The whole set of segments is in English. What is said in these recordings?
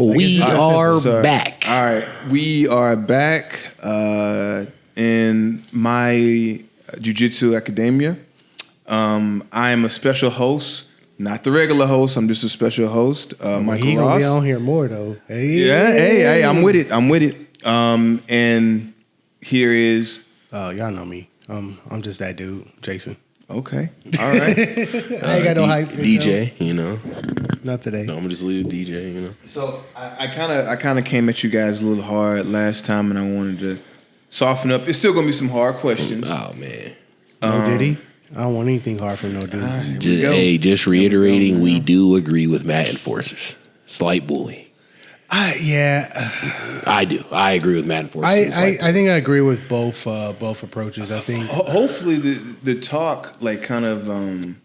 We are back. All right, we are back in my Jiu-Jitsu Academia. I am a special host, not the regular host. I'm just a special host. Michael he Ross. Gonna be on here more though. Hey. Yeah, hey, I'm with it. And here is. Oh, y'all know me. I'm just that dude, JaySin. Okay, all right. I ain't got no hype. DJ, you know. Not today. No, I'm gonna just leave DJ, you know. So I kind of came at you guys a little hard last time, and I wanted to soften up. It's still gonna be some hard questions. Oh man. No Diddy. I don't want anything hard from no dude. Just reiterating, we do agree with Matt Enforcers. Slight bully. I do. I agree with Matt Enforcers. I think I agree with both approaches. I think hopefully the talk like kind of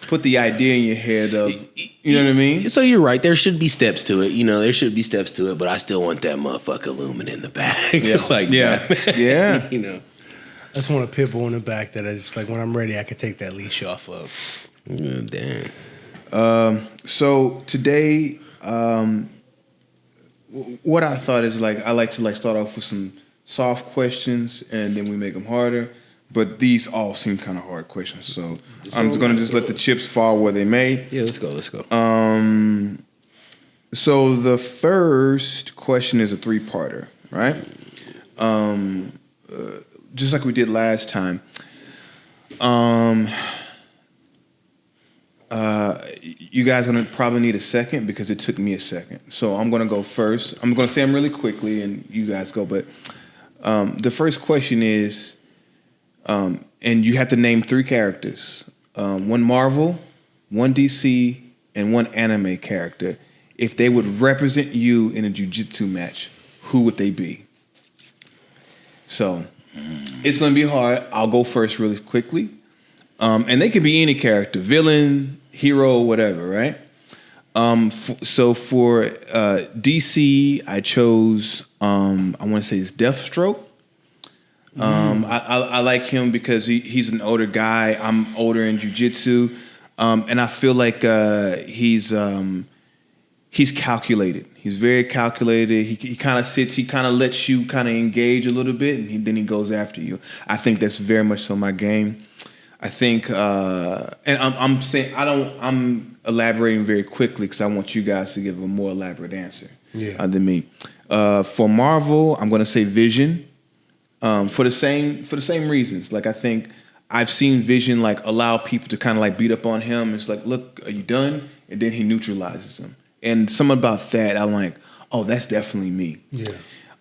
put the idea in your head of, you know what I mean? So you're right. There should be steps to it. You know, there should be steps to it, but I still want that motherfucker looming in the back. Yeah. You know. I just want a pit bull in the back that I just like when I'm ready, I can take that leash off of. Damn. So today, what I thought is like I like to like start off with some soft questions and then we make them harder. But these all seem kind of hard questions, so I'm just gonna let the chips fall where they may. Yeah, let's go. So the first question is a 3-parter, right? Just like we did last time. You guys are gonna probably need a second because it took me a second. So I'm gonna go first. I'm gonna say them really quickly, and you guys go. But the first question is. And you have to name 3 characters, one Marvel, one DC, and one anime character. If they would represent you in a jiu-jitsu match, who would they be? So it's going to be hard. I'll go first really quickly. And they could be any character, villain, hero, whatever, right? So for DC, I chose, I want to say it's Deathstroke. I like him because he's an older guy. I'm older in jiu-jitsu, and I feel like he's calculated. He's very calculated. He kind of sits. He kind of lets you kind of engage a little bit, and then he goes after you. I think that's very much so my game. I think, and I'm saying I'm elaborating very quickly because I want you guys to give a more elaborate answer than me. For Marvel, I'm going to say Vision. For the same reasons. Like I think I've seen Vision like allow people to kind of like beat up on him. It's like, look, are you done? And then he neutralizes them. And something about that, I'm like, oh, that's definitely me. Yeah.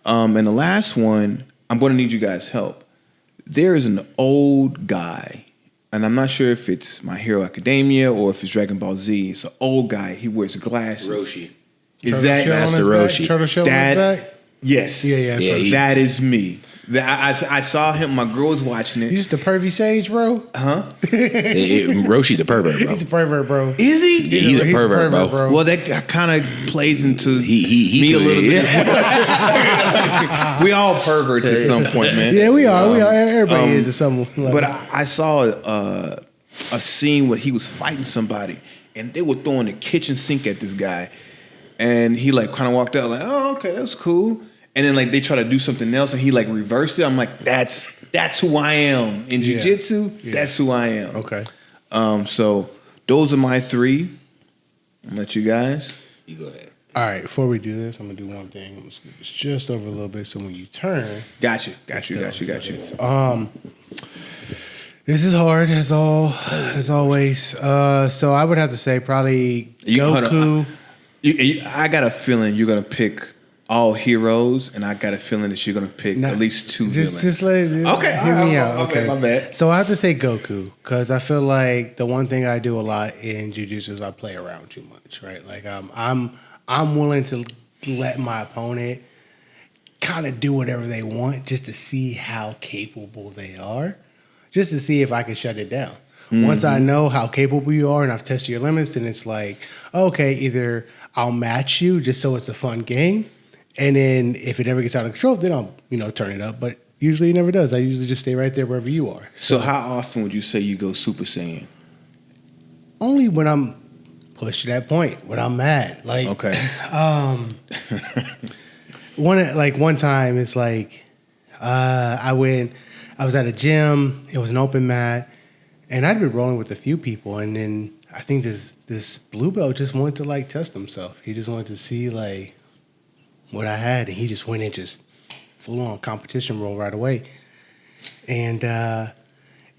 And the last one, I'm going to need you guys' help. There is an old guy, and I'm not sure if it's My Hero Academia or if it's Dragon Ball Z. It's an old guy. He wears glasses. Roshi. Is that Master Roshi? Turtle Shell on his back? Yes. Yeah. That is me. I saw him. My girl was watching it. You just the pervy sage, bro? Huh? Roshi's a pervert, bro. He's a pervert, bro. Is he? Yeah, he's a pervert, bro. Well, that kind of plays into he me could, a little bit. We all perverts at some point, man. Yeah, we are. Everybody is at some level. But I saw a scene where he was fighting somebody, and they were throwing the kitchen sink at this guy, and he like kind of walked out like, oh, okay, that's cool. And then like they try to do something else, and he like reversed it. I'm like, that's who I am in jiu-jitsu. Yeah. That's who I am. Okay. So those are my 3. I'll let you guys. You go ahead. All right. Before we do this, I'm gonna do one thing. I'm gonna scoot this just over a little bit, so when you turn, got you. This is hard as always. So I would have to say probably Goku. I got a feeling you're gonna pick all heroes, and I got a feeling that you're gonna pick at least 2 villains. Just let hear me out. Okay, my bad. So I have to say Goku because I feel like the one thing I do a lot in jiu-jitsu is I play around too much, right? Like I'm willing to let my opponent kind of do whatever they want just to see how capable they are, just to see if I can shut it down. Mm-hmm. Once I know how capable you are and I've tested your limits, then it's like, okay, either I'll match you just so it's a fun game. And then if it ever gets out of control, then I'll, turn it up. But usually it never does. I usually just stay right there wherever you are. So how often would you say you go Super Saiyan? Only when I'm push to that point when I'm mad. Like, Okay. One time it's like I was at a gym, it was an open mat, and I'd been rolling with a few people, and then I think this blue belt just wanted to like test himself. He just wanted to see like what I had, and he just went in just full on competition roll right away. And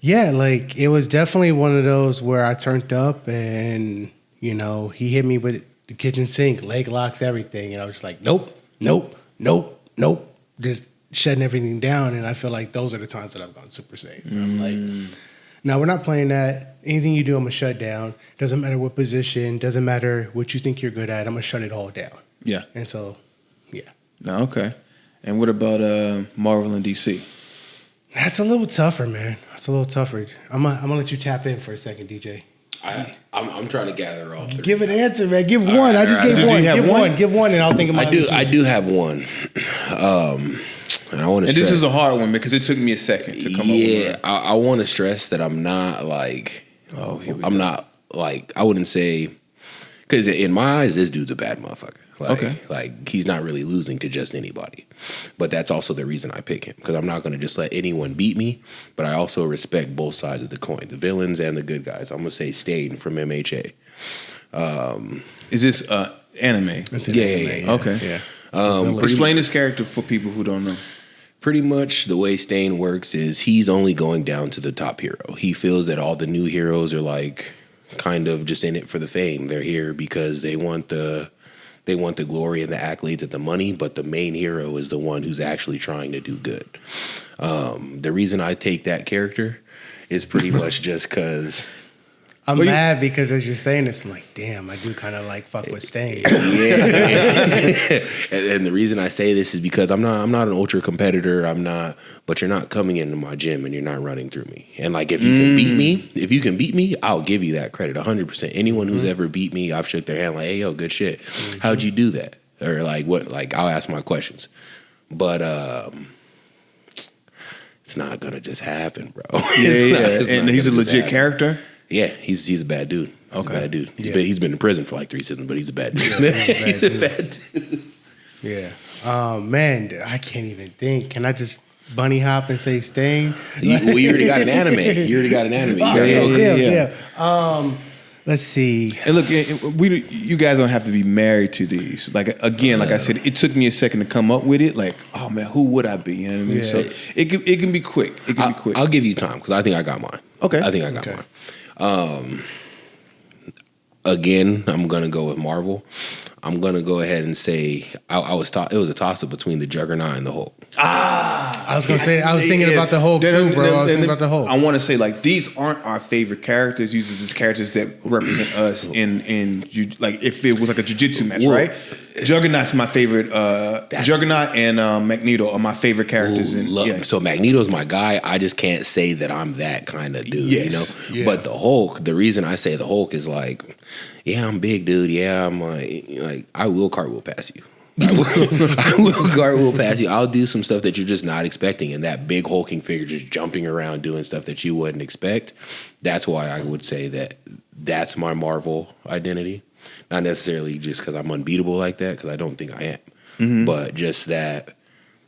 yeah, like it was definitely one of those where I turned up and, you know, he hit me with the kitchen sink, leg locks, everything. And I was just like, nope. Just shutting everything down. And I feel like those are the times that I've gone Super Saiyan. I'm like, no, we're not playing that. Anything you do, I'm going to shut down. Doesn't matter what position. Doesn't matter what you think you're good at. I'm going to shut it all down. Yeah. And so, yeah. No, okay. And what about Marvel and DC? That's a little tougher, man. That's a little tougher. I'm gonna let you tap in for a second, DJ. I'm trying to gather all three. Give an answer, man. Give one. Right, I just gave Did one. you have one? Give one, and I'll think about it. I do have one. And I want to. And this is a hard one because it took me a second to come up with Yeah, I want to stress that I'm not like. I'm not like. I wouldn't say. Because in my eyes, this dude's a bad motherfucker. Like he's not really losing to just anybody. But that's also the reason I pick him. Because I'm not going to just let anyone beat me. But I also respect both sides of the coin. The villains and the good guys. I'm going to say Stain from MHA. Is this anime? Yeah. Okay. Yeah. Explain this character for people who don't know. Pretty much the way Stain works is he's only going down to the top hero. He feels that all the new heroes are like kind of just in it for the fame. They're here because they want the glory and the accolades and the money, but the main hero is the one who's actually trying to do good. The reason I take that character is pretty much just because I'm mad because as you're saying this, I'm like, damn, I do kind of like fuck with Stain. Yeah. And the reason I say this is because I'm not an ultra competitor. But you're not coming into my gym and you're not running through me. And like if you can beat me, I'll give you that credit 100%. Anyone who's ever beat me, I've shook their hand like, hey yo, good shit. How'd you do that? Or like what? Like I'll ask my questions. But it's not gonna just happen, bro. And he's a legit character. Yeah, he's a bad dude. He's a bad dude. He's been in prison for like 3 seasons, but he's a bad dude. He's a bad dude. Yeah. Man, I can't even think. Can I just bunny hop and say Stain? You already got an anime. Yeah. Let's see. And look, you guys don't have to be married to these. Like again, like I said, it took me a second to come up with it. Like, oh man, who would I be? You know what I mean? Yeah. So it can be quick. It can be quick. I'll give you time because I think I got mine. Okay. I think I got mine. Again, I'm gonna go with Marvel. I'm gonna go ahead and say it was a toss up between the Juggernaut and the Hulk. I was gonna say I was thinking about the Hulk too, bro. I was thinking about the Hulk. I want to say like these aren't our favorite characters. These are just characters that represent us in like if it was like a jiu-jitsu match, right? Juggernaut's my favorite. Juggernaut and Magneto are my favorite characters. So Magneto's my guy. I just can't say that I'm that kind of dude, you know. Yeah. But the Hulk, the reason I say the Hulk is like, yeah, I'm big, dude. Yeah, I'm like I will cartwheel past you. I will cartwheel past you. I'll do some stuff that you're just not expecting, and that big hulking figure just jumping around doing stuff that you wouldn't expect. That's why I would say that's my Marvel identity. Not necessarily just because I'm unbeatable like that, because I don't think I am, but just that.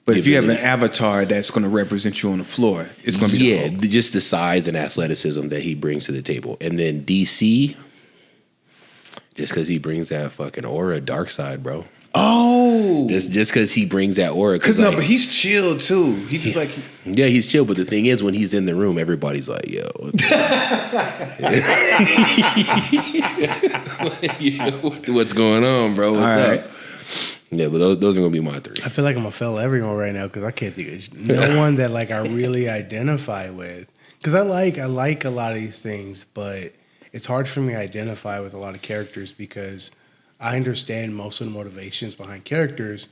But if you have an avatar that's going to represent you on the floor, it's going to be the Hulk. Just the size and athleticism that he brings to the table, and then DC, just because he brings that fucking aura, dark side, bro. Oh, just because he brings that aura. Because but he's chill too. He's just like he's chill. But the thing is, when he's in the room, everybody's like, "Yo, what's going on, bro? What's up?" Yeah, but those are gonna be my three. I feel like I'm gonna fail everyone right now because I can't think of no one that like I really identify with. Because I like a lot of these things, but it's hard for me to identify with a lot of characters because I understand most of the motivations behind characters,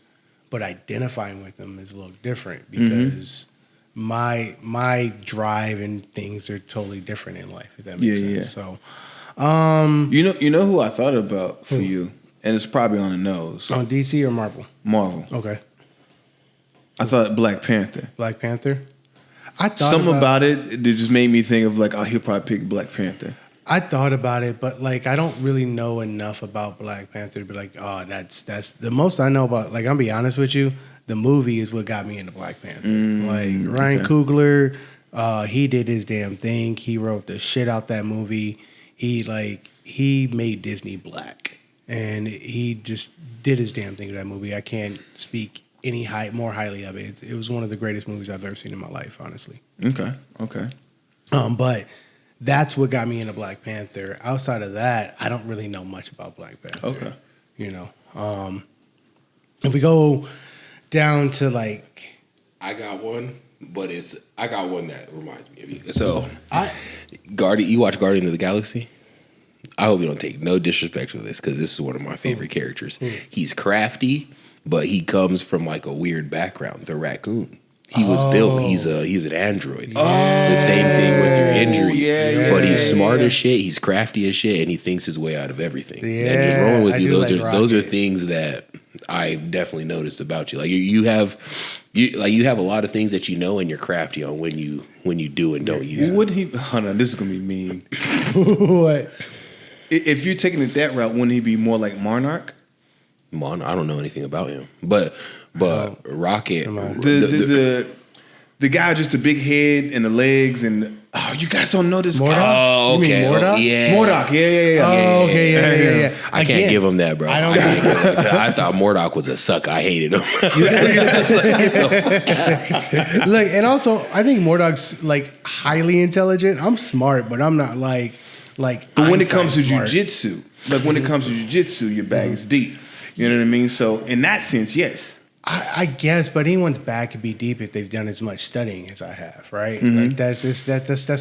but identifying with them is a little different because my drive and things are totally different in life. If that makes sense. Yeah. So, you know who I thought about for you, and it's probably on the nose. On DC or Marvel? Marvel. Okay. I thought Black Panther. Black Panther. I thought something about it just made me think of like, oh, he'll probably pick Black Panther. I thought about it, but like I don't really know enough about Black Panther to be like, oh, that's the most I know about. Like, I'm gonna be honest with you, the movie is what got me into Black Panther. Like Ryan Coogler, he did his damn thing. He wrote the shit out that movie. He made Disney black, and he just did his damn thing with that movie. I can't speak any more highly of it. It was one of the greatest movies I've ever seen in my life, honestly. Okay. But that's what got me into Black Panther. Outside of that, I don't really know much about Black Panther. Okay. You know, if we go down to like, I got one, but I got one that reminds me of you. So, you watch Guardian of the Galaxy? I hope you don't take no disrespect to this because this is one of my favorite characters. He's crafty, but he comes from like a weird background. The raccoon. He was built. He's an android. The same thing with your injuries. But he's smart as shit. He's crafty as shit, and he thinks his way out of everything. And just rolling with you, those are things that I definitely noticed about you. Like you have a lot of things that you know, and you're crafty on when you do and don't use. Would he? Hold on, this is gonna be mean. What? If you're taking it that route, wouldn't he be more like Monarch? I don't know anything about him, but Rocket, the guy with just the big head and the legs and you guys don't know this Mordok? guy. Oh, okay, yeah. Mordok, yeah. Oh, okay, yeah. I can't give him that, bro. I don't. I thought Mordok was a suck. I hated him. Look, and also I think Mordok's like highly intelligent. I'm smart, but I'm not like. But when it comes to smart. jujitsu, your bag is deep. You know what I mean? So in that sense, yes. I guess, but anyone's bag could be deep if they've done as much studying as I have, right? Like that's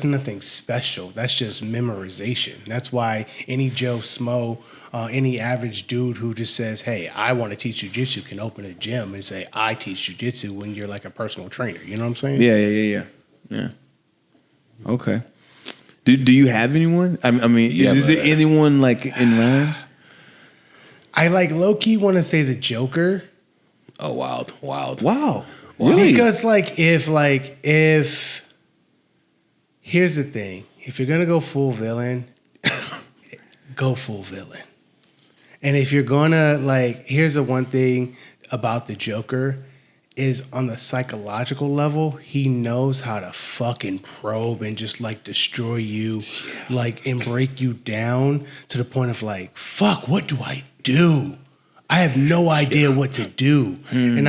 nothing special. That's just memorization. That's why any Joe Smo, any average dude who just says, "Hey, I want to teach jiu-jitsu," can open a gym and say, "I teach jiu-jitsu," when you're like a personal trainer. You know what I'm saying? Yeah. Okay. Do you have anyone? I mean, is there anyone like in line? I like low key want to say the Joker. Oh, wild. Wow. Really? Because if here's the thing, if you're gonna go full villain, go full villain. And if you're gonna here's the one thing about the Joker is on the psychological level, he knows how to fucking probe and just destroy you, and break you down to the point of fuck, what do I do? I have no idea what to do. And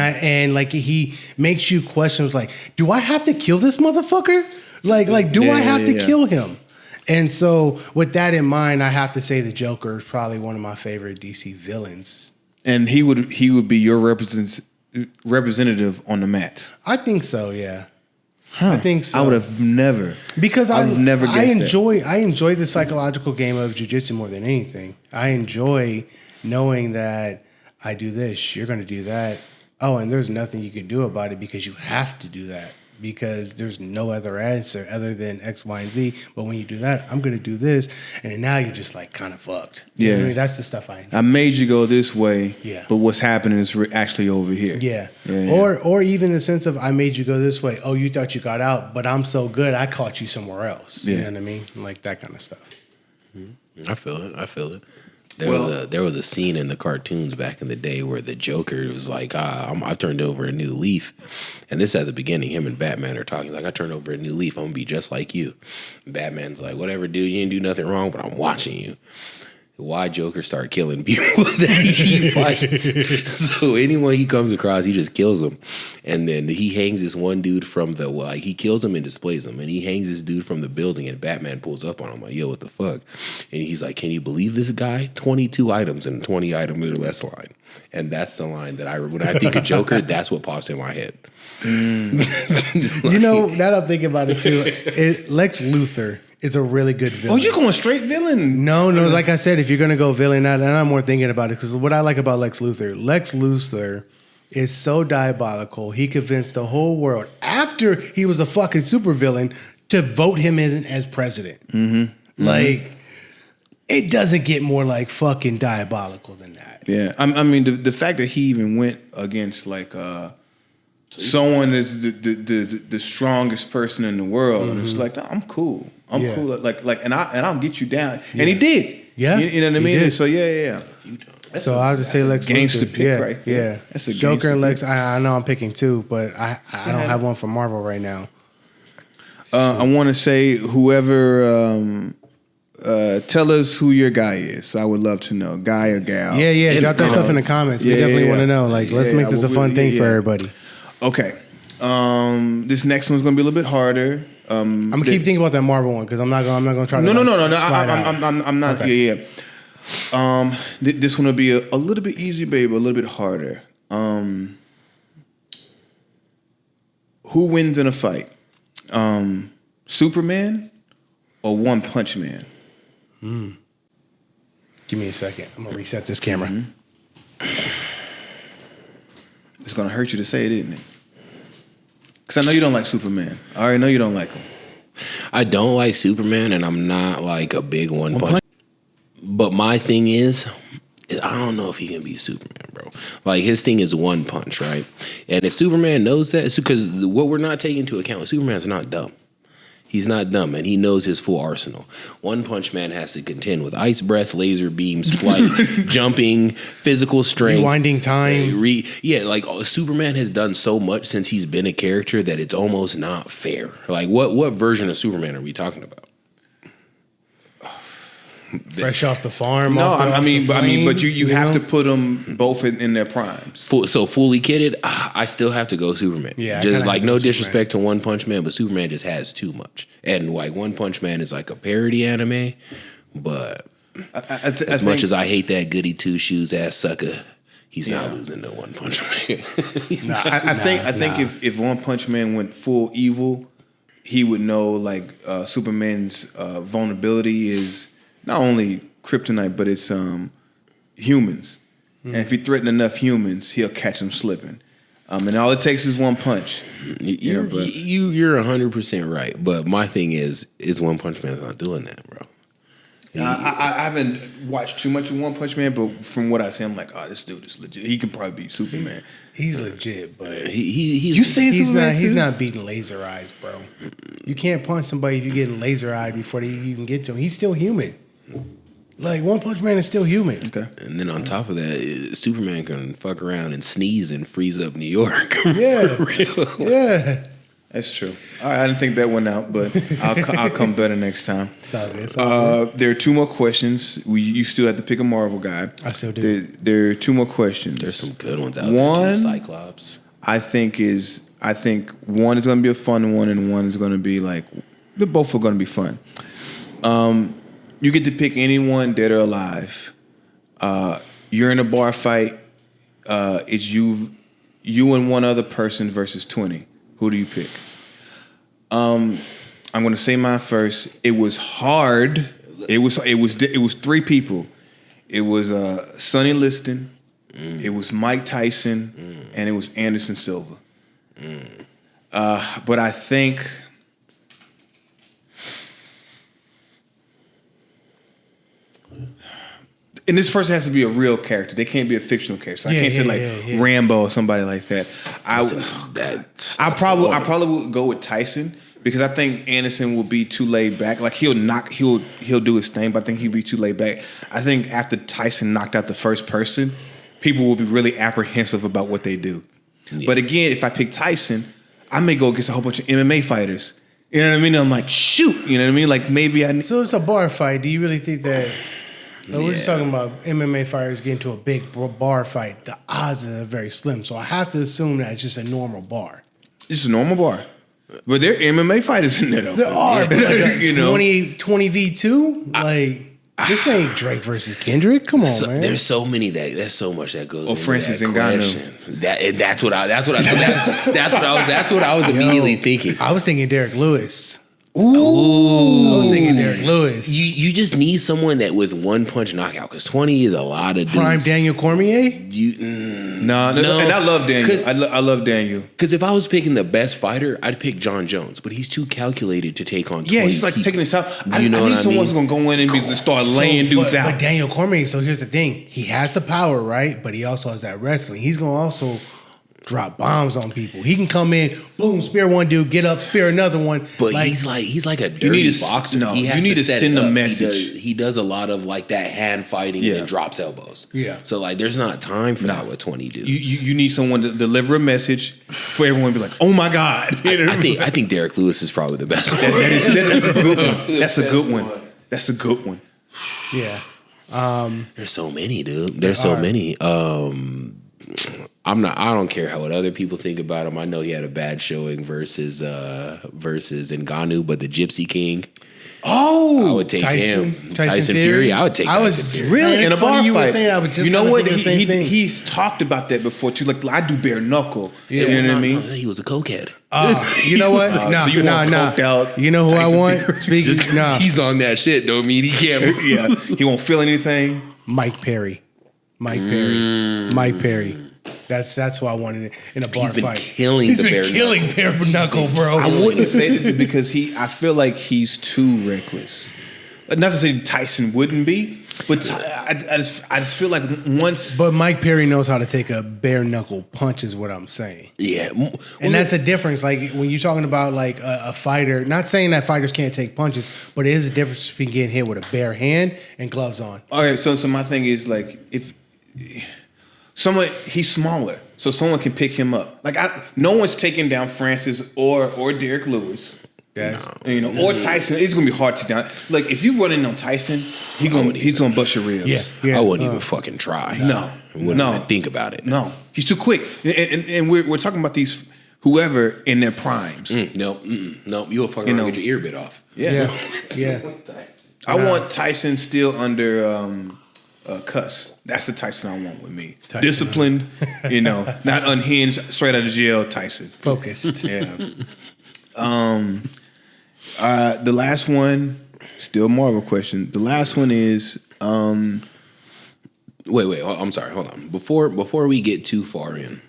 he makes you questions do I have to kill this motherfucker? Do I have to kill him? And so with that in mind, I have to say the Joker is probably one of my favorite DC villains. And he would be your representative on the mat. I think so, yeah. I think so. I would have never. Because I enjoy the psychological game of jiu-jitsu more than anything. I enjoy knowing that I do this, you're going to do that. Oh, and there's nothing you can do about it because you have to do that because there's no other answer other than X, Y, and Z. But when you do that, I'm going to do this. And now you're just kind of fucked. You know what I mean? That's the stuff I enjoy. I made you go this way, yeah. But what's happening is actually over here. Yeah. Or even the sense of I made you go this way. Oh, you thought you got out, but I'm so good, I caught you somewhere else. You know what I mean? That kind of stuff. I feel it. There was a scene in the cartoons back in the day where the Joker was I turned over a new leaf. And this at the beginning, him and Batman are talking I turned over a new leaf. I'm going to be just like you. And Batman's whatever, dude, you didn't do nothing wrong, but I'm watching you. Why Joker start killing people that he fights? So anyone he comes across, he just kills them. And then he hangs this one dude from he kills him and displays him. And he hangs this dude from the building and Batman pulls up on him yo, what the fuck? And he's like, can you believe this guy? 22 items in 20 item or less line. And that's the line that when I think of Joker, that's what pops in my head. Now that I'm thinking about it too, Lex Luthor is a really good villain. Oh, you're going straight villain? No. Like I said, if you're going to go villain, and I'm more thinking about it because what I like about Lex Luthor is so diabolical. He convinced the whole world after he was a fucking supervillain to vote him as president. It doesn't get more fucking diabolical than that. Yeah, I mean the fact that he even went against someone is the strongest person in the world, and it's like, no, I'm cool. I'm cool. And I'll get you down. And he did. Yeah, you know what I mean. Did. So yeah. So I'll just say Lex gangster Luthor. pick right there. Yeah. That's a Joker and Lex. pick. I know I'm picking two, but I don't have one for Marvel right now. I want to say whoever. Tell us who your guy is. I would love to know, guy or gal. Yeah. Drop that stuff in the comments. We definitely want to know. Like, let's make this a fun thing for everybody. Okay. This next one's gonna be a little bit harder. I'm gonna keep thinking about that Marvel one because I'm not gonna try to. No. I'm not. Okay. Yeah. This one will be a little bit easier, baby, a little bit harder. Who wins in a fight? Superman or One Punch Man? Give me a second. I'm gonna reset this camera. It's gonna hurt you to say it, isn't it? Because I know you don't like Superman. I already know you don't like him. I don't like Superman, and I'm not like a big One Punch. But my thing is I don't know if he can be Superman, bro. Like, his thing is one punch, right? And if Superman knows that, it's because what we're not taking into account, Superman's not dumb. He's not dumb, and he knows his full arsenal. One Punch Man has to contend with ice breath, laser beams, flight, jumping, physical strength. Rewinding time. Superman has done so much since he's been a character that it's almost not fair. Like, what version of Superman are we talking about? Fresh off the farm. But you have to put them both in their primes. So fully kitted, I still have to go Superman. Yeah, just like no disrespect to One Punch Man, but Superman just has too much. And like One Punch Man is like a parody anime, but as much as I hate that goody two shoes ass sucker, he's not losing to One Punch Man. I think if One Punch Man went full evil, he would know like Superman's vulnerability is not only kryptonite, but it's humans. And if he threatens enough humans, he'll catch them slipping. And all it takes is one punch. You're 100% right. But my thing is One Punch Man's not doing that, bro. I haven't watched too much of One Punch Man, but from what I see, I'm like, oh, this dude is legit. He can probably be Superman. He's legit, but he's not beating laser eyes, bro. You can't punch somebody if you get laser eyed before you even get to him. He's still human. Like, One Punch Man is still human. Okay. And then on top of that, Superman can fuck around and sneeze and freeze up New York. Yeah. For real. Yeah. That's true. All right, I didn't think that one out, but I'll come better next time. It's all good. There are two more questions. You still have to pick a Marvel guy. I still do. There are two more questions. There's some good ones out there too. Cyclops. I think one is going to be a fun one, and one is going to be like, they're both are going to be fun. You get to pick anyone, dead or alive. You're in a bar fight. It's you and one other person versus 20. Who do you pick? I'm going to say mine first. It was hard. It was three people. It was Sonny Liston. It was Mike Tyson, and it was Anderson Silva. But I think. And this person has to be a real character. They can't be a fictional character. So I can't say Rambo or somebody like that. I probably would go with Tyson because I think Anderson will be too laid back. Like he'll do his thing, but I think he'll be too laid back. I think after Tyson knocked out the first person, people will be really apprehensive about what they do. Yeah. But again, if I pick Tyson, I may go against a whole bunch of MMA fighters. You know what I mean? I'm like, shoot. You know what I mean? Like maybe So it's a bar fight. Do you really think that? We're just talking about MMA fighters getting to a big bar fight. The odds are very slim, so I have to assume that it's just a normal bar. It's a normal bar, but there are MMA fighters in there though. There are, but like 20v2, like this ain't Drake versus Kendrick. Come on, man. There's so many there's so much that goes. Oh, Francis Ngannou. That's what I was immediately thinking. I was thinking Derek Lewis. Ooh. I was thinking Derek Lewis. You just need someone that with one punch knockout because 20 is a lot of dudes. Prime Daniel Cormier? No. And I love Daniel. I love Daniel. Because if I was picking the best fighter, I'd pick John Jones, but he's too calculated to take on 20 Yeah, he's like people. taking this out. I need someone who's going to go in and start laying dudes out. But Daniel Cormier, so here's the thing. He has the power, right? But he also has that wrestling. He's going to also drop bombs on people. He can come in, boom, spear one dude, get up, spear another one. But he's like a dirty boxer. No, he has you need to send a message. He does a lot of like that hand fighting and drops elbows. Yeah. So like, there's not time for that with 20 dudes. You need someone to deliver a message for everyone to be like, oh my God. I think Derek Lewis is probably the best. That's a good one. That's a good one. That's a good one. Yeah. There's so many, dude. There's so many. I don't care what other people think about him. I know he had a bad showing versus Ngannou, but the Gypsy King. Oh, I would take him. Tyson Fury. I would take Tyson Fury. Really in a bar fight. You know what? He's talked about that before too. Like I do bare knuckle. Yeah, you know what I mean? He was a cokehead. You know what? No. You know who I want? Speaking, just he's on that shit. Don't mean he can't. Yeah, he won't feel anything. Mike Perry. That's who I wanted in a bar fight. He's been killing bare knuckle, bro. I wouldn't say that because I feel like he's too reckless. Not to say Tyson wouldn't be, but I just feel like once. But Mike Perry knows how to take a bare knuckle punch, is what I'm saying. Yeah, and that's the difference. Like when you're talking about like a fighter, not saying that fighters can't take punches, but it is a difference between getting hit with a bare hand and gloves on. All right, so my thing is like if. He's smaller, so someone can pick him up. Like no one's taking down Francis or Derek Lewis. Or Tyson. It's gonna be hard to down. Like if you run in on Tyson, he's gonna bust your ribs. Yeah. I wouldn't even fucking try. No, even think about it. No, he's too quick. And we're talking about these whoever in their primes. No, you'll fucking get your ear bit off. Yeah. I want Tyson still under. Cuss. That's the Tyson I want with me. Tyson. Disciplined, not unhinged, straight out of jail. Tyson, focused. Yeah. The last one, still more of a question. The last one is. Wait. I'm sorry. Hold on. Before we get too far in,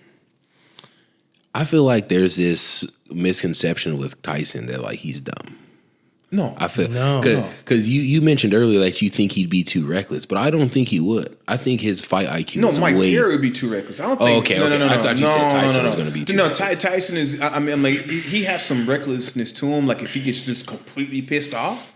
I feel like there's this misconception with Tyson that like he's dumb. No, I feel because you mentioned earlier that you think he'd be too reckless, but I don't think he would. I think his fight IQ. No, Mike Perry would be too reckless. I don't think. Okay. No. I thought you said Tyson was going to be too. No, reckless. Tyson is. I mean, like he has some recklessness to him. Like if he gets just completely pissed off.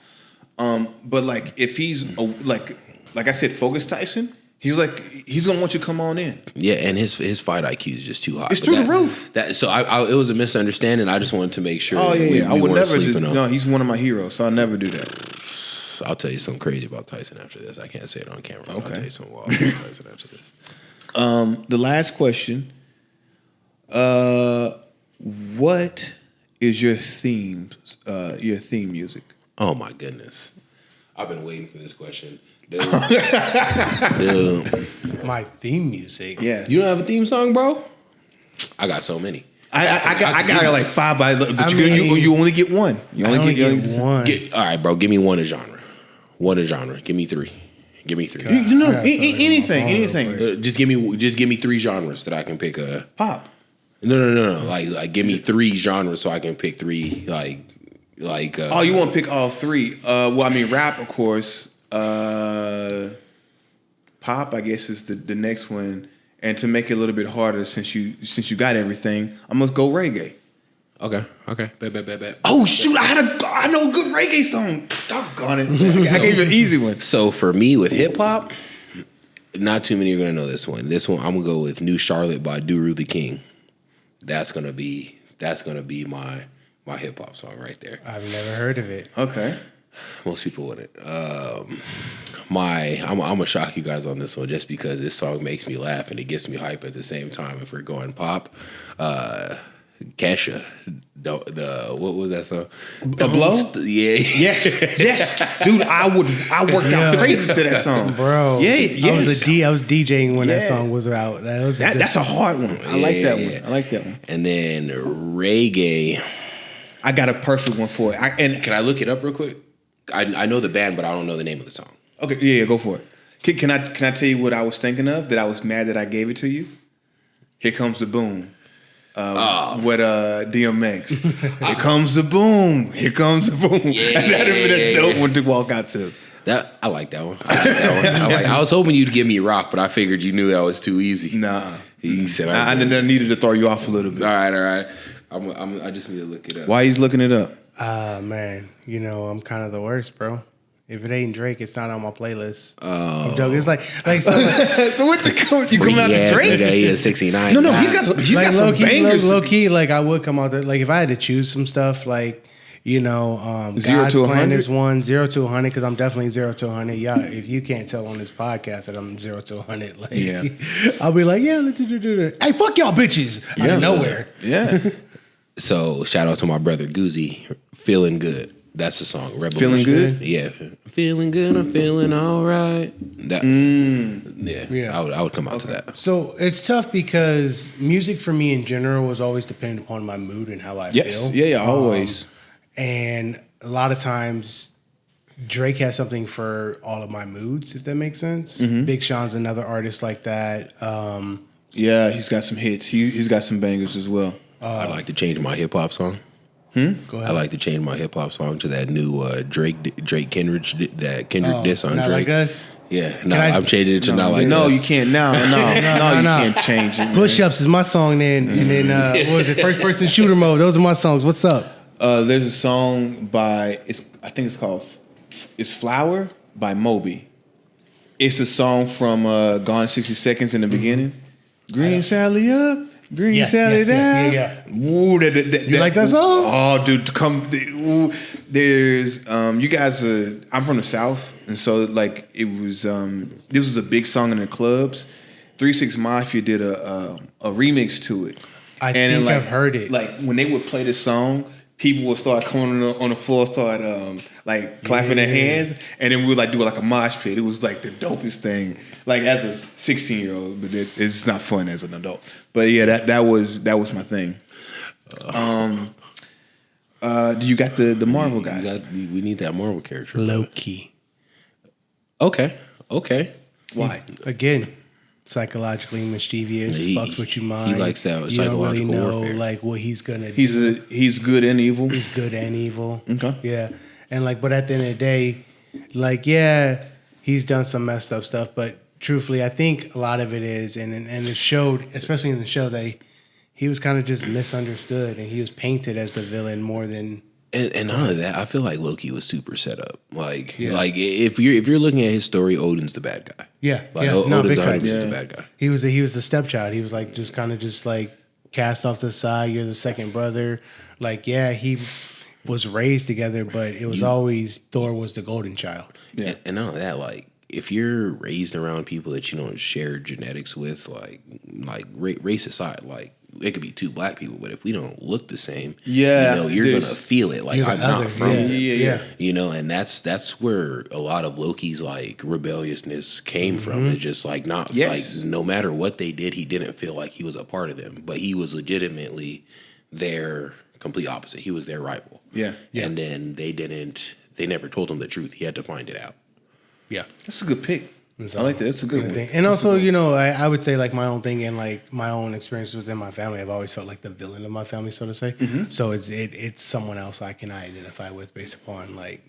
But like if he's like I said, focused Tyson. He's gonna want you to come on in. Yeah, and his fight IQ is just too high. It's through the roof. So it was a misunderstanding. I just wanted to make sure. Oh yeah. I would never do. No, he's one of my heroes, so I'll never do that. I'll tell you something crazy about Tyson after this. I can't say it on camera. Okay. I'll tell you something wild about Tyson after this. The last question. What is your theme music? Oh my goodness, I've been waiting for this question. Dude. My theme music. Yeah. You don't have a theme song, bro? I got so many. I got like 5, but you only get one. You only get one. All right, bro. Give me one a genre. Give me 3. Anything. Just give me 3 genres that I can pick. Pop. No. Like give me 3 genres so I can pick 3. Like. Oh, you want to pick all 3? Well, I mean, rap, of course. Pop, I guess, is the next one, and to make it a little bit harder, since you got everything, I'm gonna go reggae. Okay. Bet. Oh shoot! I know a good reggae song. Doggone it! I gave you an easy one. So for me with hip hop, not too many are gonna know this one. This one I'm gonna go with "New Charlotte" by Duru the King. That's gonna be my hip hop song right there. I've never heard of it. Okay. Most people wouldn't. I'm gonna shock you guys on this one just because this song makes me laugh and it gets me hype at the same time. If we're going pop, Kesha, what was that song? The Blow. Yeah. Yes. Dude, I worked out crazy to that song, bro. Yeah. Yes. I was DJing when that song was out. That's a hard one. I like that one. And then reggae. I got a perfect one for it. Can I look it up real quick? I know the band, but I don't know the name of the song. Okay, yeah, go for it. Can I tell you what I was thinking of? That I was mad that I gave it to you. Here Comes the Boom. With DMX. Here comes the boom. Here comes the boom. Yeah. And that'd have been a dope one to walk out to. I like that one. I was hoping you'd give me rock, but I figured you knew that was too easy. Nah. He said, I needed to throw you off a little bit. All right. I just need to look it up. Why he's looking it up? Man, I'm kind of the worst, bro. If it ain't Drake, it's not on my playlist. I'm joking. It's like so what's the code? You coming out to Drake? He is 69. No, he's got some bangers. Low key, like I would come out there. Like if I had to choose some stuff, like 0 God's to 100? Plan is 1, 0 to 100, because I'm definitely 0 to 100. Yeah, if you can't tell on this podcast that I'm 0 to 100, like I'll be like, yeah, let's do that. Hey, fuck y'all bitches out of nowhere. Yeah. So shout out to my brother Goozy, Feeling Good. That's the song. Revolution. Feeling good? Yeah. Feeling good, I'm feeling all right. I would come out to that. So it's tough because music for me in general was always dependent upon my mood and how I feel. Yeah, always. And a lot of times Drake has something for all of my moods, if that makes sense. Mm-hmm. Big Sean's another artist like that. Yeah, he's got some hits. He's got some bangers as well. I like to change my hip hop song. Go ahead. I like to change my hip hop song to that new Drake Kendrick diss on Not Drake. Like Us? Yeah, I'm changing it to Not Like Us. No, you can't. No, you can't change it. Push Ups is my song then. And then, what was it? First Person Shooter Mode. Those are my songs. What's up? There's a song by, I think it's called, it's Flower by Moby. It's a song from Gone in 60 Seconds in the beginning. Green Sally up. Green Sally down. Yeah. Ooh, You like that song? Oh, dude, there's you guys I'm from the South, and so like it was this was a big song in the clubs. 3 6 Mafia did a remix to it. I think I've heard it. Like when they would play this song, people would start coming on the floor, start like clapping their hands, and then we would like do like a mosh pit. It was like the dopest thing. Like as a 16-year-old, but it's not fun as an adult. But yeah, that was my thing. Do you got the Marvel guy? We need that Marvel character. Low key. Okay. Why? Again, psychologically mischievous, fucks with your mind. He likes that you psychological don't really know warfare. like what he's gonna do. He's good and evil. He's good and evil. Okay. Yeah. And like, but at the end of the day, like, yeah, he's done some messed up stuff, but truthfully, I think a lot of it is, and it showed, especially in the show, that he was kind of just misunderstood, and he was painted as the villain more than. And none of that. I feel like Loki was super set up. Like if you're looking at his story, Odin's the bad guy. Yeah, Odin's big facts. the bad guy. He was the stepchild. He was like just kind of just like cast off to the side. You're the second brother. Like, yeah, he was raised together, but it was always Thor was the golden child. Yeah, and none of that. Like, if you're raised around people that you don't share genetics with, like race aside, like it could be two black people, but if we don't look the same, you're gonna feel it. Like I'm not from yeah. And that's where a lot of Loki's like rebelliousness came from. It's just like like no matter what they did, he didn't feel like he was a part of them, but he was legitimately their complete opposite. He was their rival. Yeah. And then they never told him the truth. He had to find it out. Yeah. That's a good pick. I like that. That's a good one. And also, I would say like my own thing and like my own experiences within my family, I've always felt like the villain of my family, so to say. Mm-hmm. So it's someone else I can identify with based upon like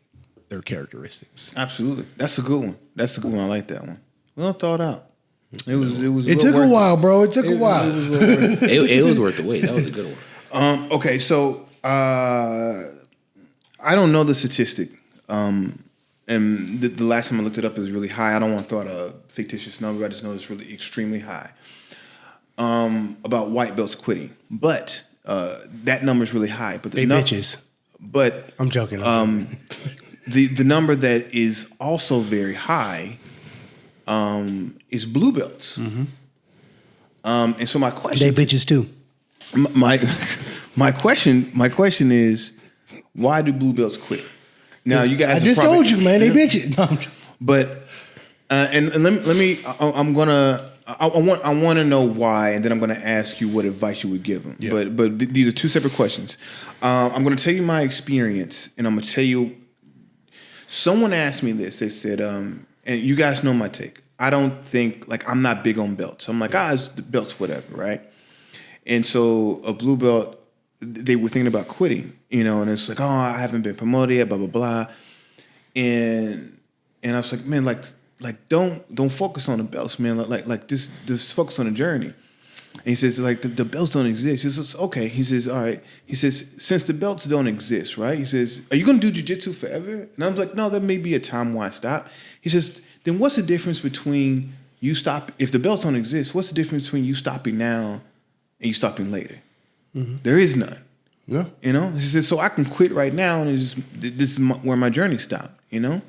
their characteristics. Absolutely. That's a good one. I like that one. Well thought out. It took a while, bro. It took a while. It was worth the wait. That was a good one. Okay, so I don't know the statistic. And the last time I looked it up is really high. I don't want to throw out a fictitious number. I just know it's really extremely high about white belts quitting. But that number is really high. But bitches. But I'm joking. The number that is also very high is blue belts. Mm-hmm. And so my question, they bitches too. My question is, why do blue belts quit? Now you guys. I just told you, man. They bitches. But and let me. I want to know why, and then I'm going to ask you what advice you would give them. Yeah. But these are two separate questions. I'm going to tell you my experience, and I'm going to tell you. Someone asked me this. They said, and you guys know my take. I don't think I'm not big on belts. I'm like, it's the belts, whatever, right? And so a blue belt. They were thinking about quitting, and it's like, I haven't been promoted yet, blah blah blah, and I was like, man, like don't focus on the belts, man, like just focus on the journey. And he says, like, the belts don't exist. He says, okay. He says, all right. He says, since the belts don't exist, right? He says, are you going to do jiu-jitsu forever? And I was like, no, there may be a time where I stop. He says, then what's the difference between you stop, if the belts don't exist, what's the difference between you stopping now and you stopping later? Mm-hmm. There is none. No. You know? He says, so I can quit right now and this is where my journey stopped, you know?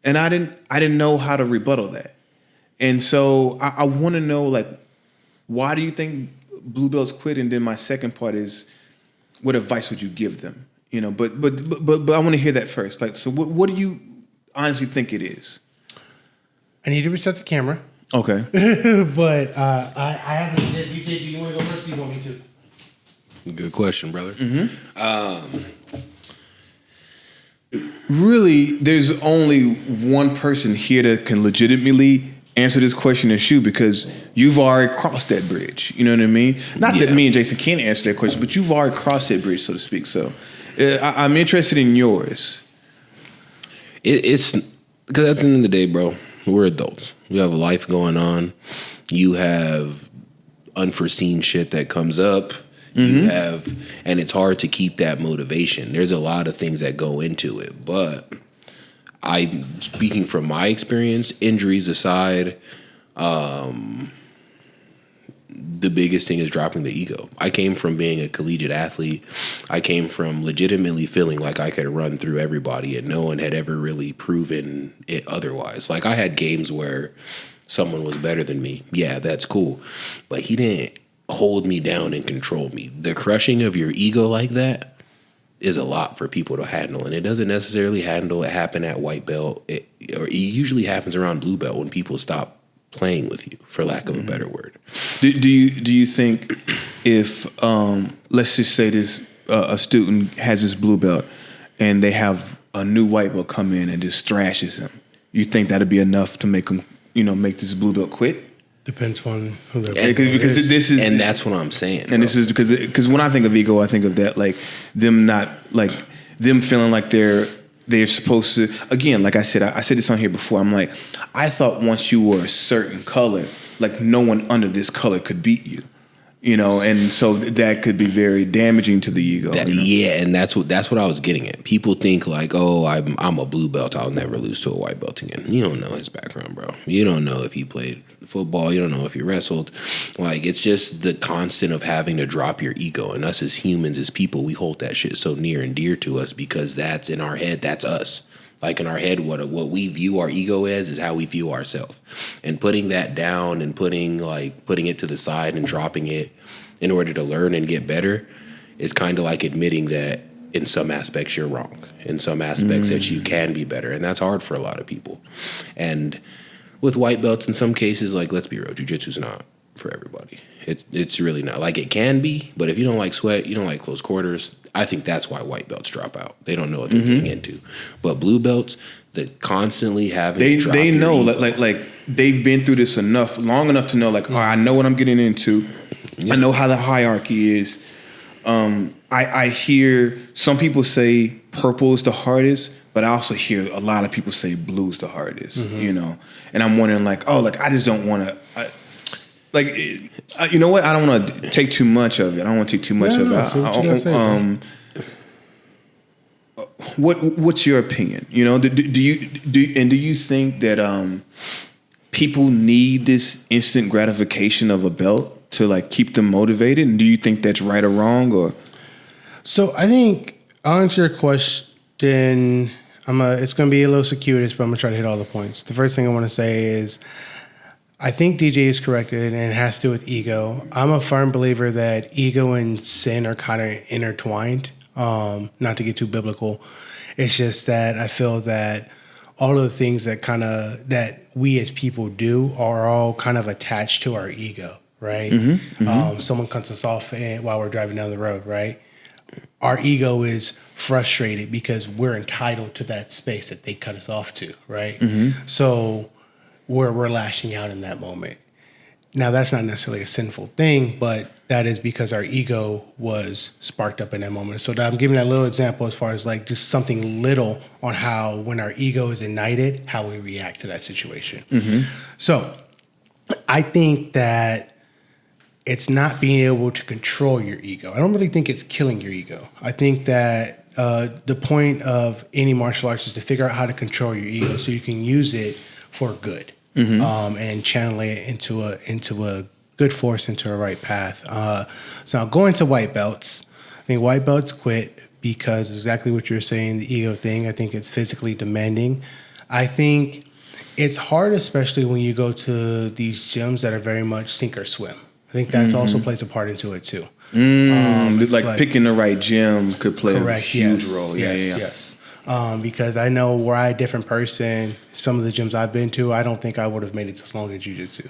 And I didn't know how to rebuttal that. And so I want to know, like, why do you think blue belts quit? And then my second part is, what advice would you give them? You know, but I want to hear that first. Like, so what do you honestly think it is? I need to reset the camera. Okay. But I haven't. DJ, do you want to go first? Or you want me to? Good question, brother. Mm-hmm. Really, there's only one person here that can legitimately answer this question as you, because you've already crossed that bridge. You know what I mean? Not that me and JaySin can't answer that question, but you've already crossed that bridge, so to speak. So I'm interested in yours. It's because at the end of the day, bro, we're adults. We have a life going on. You have unforeseen shit that comes up. You have, and it's hard to keep that motivation. There's a lot of things that go into it, but speaking from my experience, injuries aside, the biggest thing is dropping the ego. I came from being a collegiate athlete. I came from legitimately feeling like I could run through everybody, and no one had ever really proven it otherwise. Like, I had games where someone was better than me. Yeah, that's cool. But he didn't hold me down and control me. The crushing of your ego like that is a lot for people to handle, and it doesn't necessarily happen at white belt. It usually happens around blue belt when people stop playing with you, for lack of a better word. Do you think if let's just say this a student has this blue belt and they have a new white belt come in and just thrashes him, you think that'd be enough to make him, make this blue belt quit? Depends on who they're because this is, and that's what I'm saying. And bro. This is because when I think of ego, I think of that, like them not, like them feeling like they're supposed to. Again, like I said this on here before. I'm like, I thought once you were a certain color, like no one under this color could beat you. And so that could be very damaging to the ego. Yeah, and that's what I was getting at. People think like, oh, I'm a blue belt, I'll never lose to a white belt again. You don't know his background, bro. You don't know if he played football. You don't know if he wrestled. Like, it's just the constant of having to drop your ego. And us as humans, as people, we hold that shit so near and dear to us because that's in our head. That's us. Like, in our head, what we view our ego as is how we view ourselves. And putting that down and putting it to the side and dropping it in order to learn and get better is kind of like admitting that in some aspects you're wrong, in some aspects that you can be better. And that's hard for a lot of people. And with white belts, in some cases, like, let's be real, jiu-jitsu's not for everybody. It's really not. Like, it can be, but if you don't like sweat, you don't like close quarters, I think that's why white belts drop out. They don't know what they're getting into. But blue belts, the constantly having they know, like they've been through this long enough to know, like, all right, I know what I'm getting into. Yeah. I know how the hierarchy is. I hear some people say purple is the hardest, but I also hear a lot of people say blue is the hardest, And I'm wondering, like, I just don't want to, you know what? I don't want to take too much of it. I don't want to take too much of it. What's your opinion? Do you think that people need this instant gratification of a belt to, like, keep them motivated? And do you think that's right or wrong? Or so I think I'll answer your question. It's going to be a little circuitous, but I'm going to try to hit all the points. The first thing I want to say is, I think DJ is correct, and it has to do with ego. I'm a firm believer that ego and sin are kind of intertwined. Not to get too biblical, it's just that I feel that all of the things that we as people do are all kind of attached to our ego, right? Someone cuts us off while we're driving down the road, right? Our ego is frustrated because we're entitled to that space that they cut us off to, right? So we're lashing out in that moment. Now, that's not necessarily a sinful thing, but that is because our ego was sparked up in that moment. So I'm giving that little example as far as, like, just something little on how, when our ego is ignited, how we react to that situation. So I think that it's not being able to control your ego. I don't really think it's killing your ego. I think that the point of any martial arts is to figure out how to control your ego so you can use it for good, and channel it into a good force, into a right path. So now going to white belts, I think white belts quit because exactly what you're saying, the ego thing. I think it's physically demanding. I think it's hard, especially when you go to these gyms that are very much sink or swim. I think that also plays a part into it too. Like picking the right gym could play a huge role. Yes. Because I know were I a different person, some of the gyms I've been to, I don't think I would have made it this long in jiu-jitsu.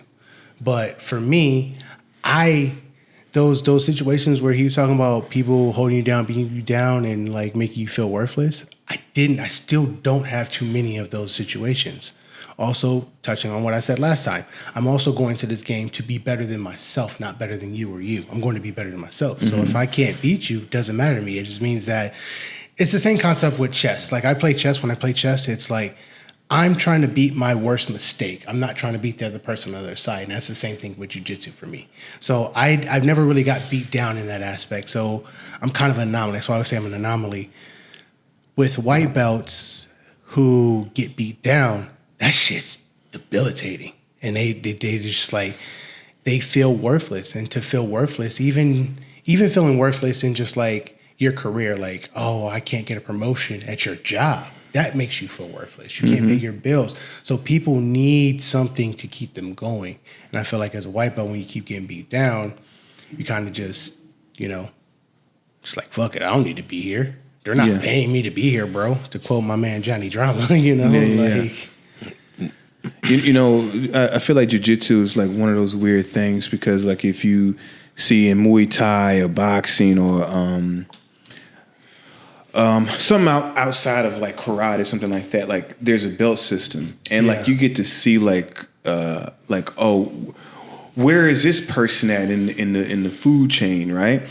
But for me, those situations where he was talking about people holding you down, beating you down, and like making you feel worthless, I still don't have too many of those situations. Also, touching on what I said last time, I'm also going to this game to be better than myself, not better than you or you. I'm going to be better than myself. So if I can't beat you, it doesn't matter to me. It just means that it's the same concept with chess. Like I play chess. When I play chess, it's like I'm trying to beat my worst mistake. I'm not trying to beat the other person on the other side. And that's the same thing with jiu-jitsu for me. So I've never really got beat down in that aspect. So I'm kind of an anomaly. That's why I would say I'm an anomaly. With white belts who get beat down, that shit's debilitating. And they just like, they feel worthless. And to feel worthless, even feeling worthless in just like your career, like, oh, I can't get a promotion at your job. That makes you feel worthless. You can't pay your bills. So people need something to keep them going. And I feel like as a white belt, when you keep getting beat down, you kind of just, just like, fuck it, I don't need to be here. They're not paying me to be here, bro. To quote my man Johnny Drama, like. I feel like jiu-jitsu is like one of those weird things because like if you see in Muay Thai or boxing or something outside of like karate, something like that, like there's a belt system and like you get to see like oh, where is this person at in the food chain, right?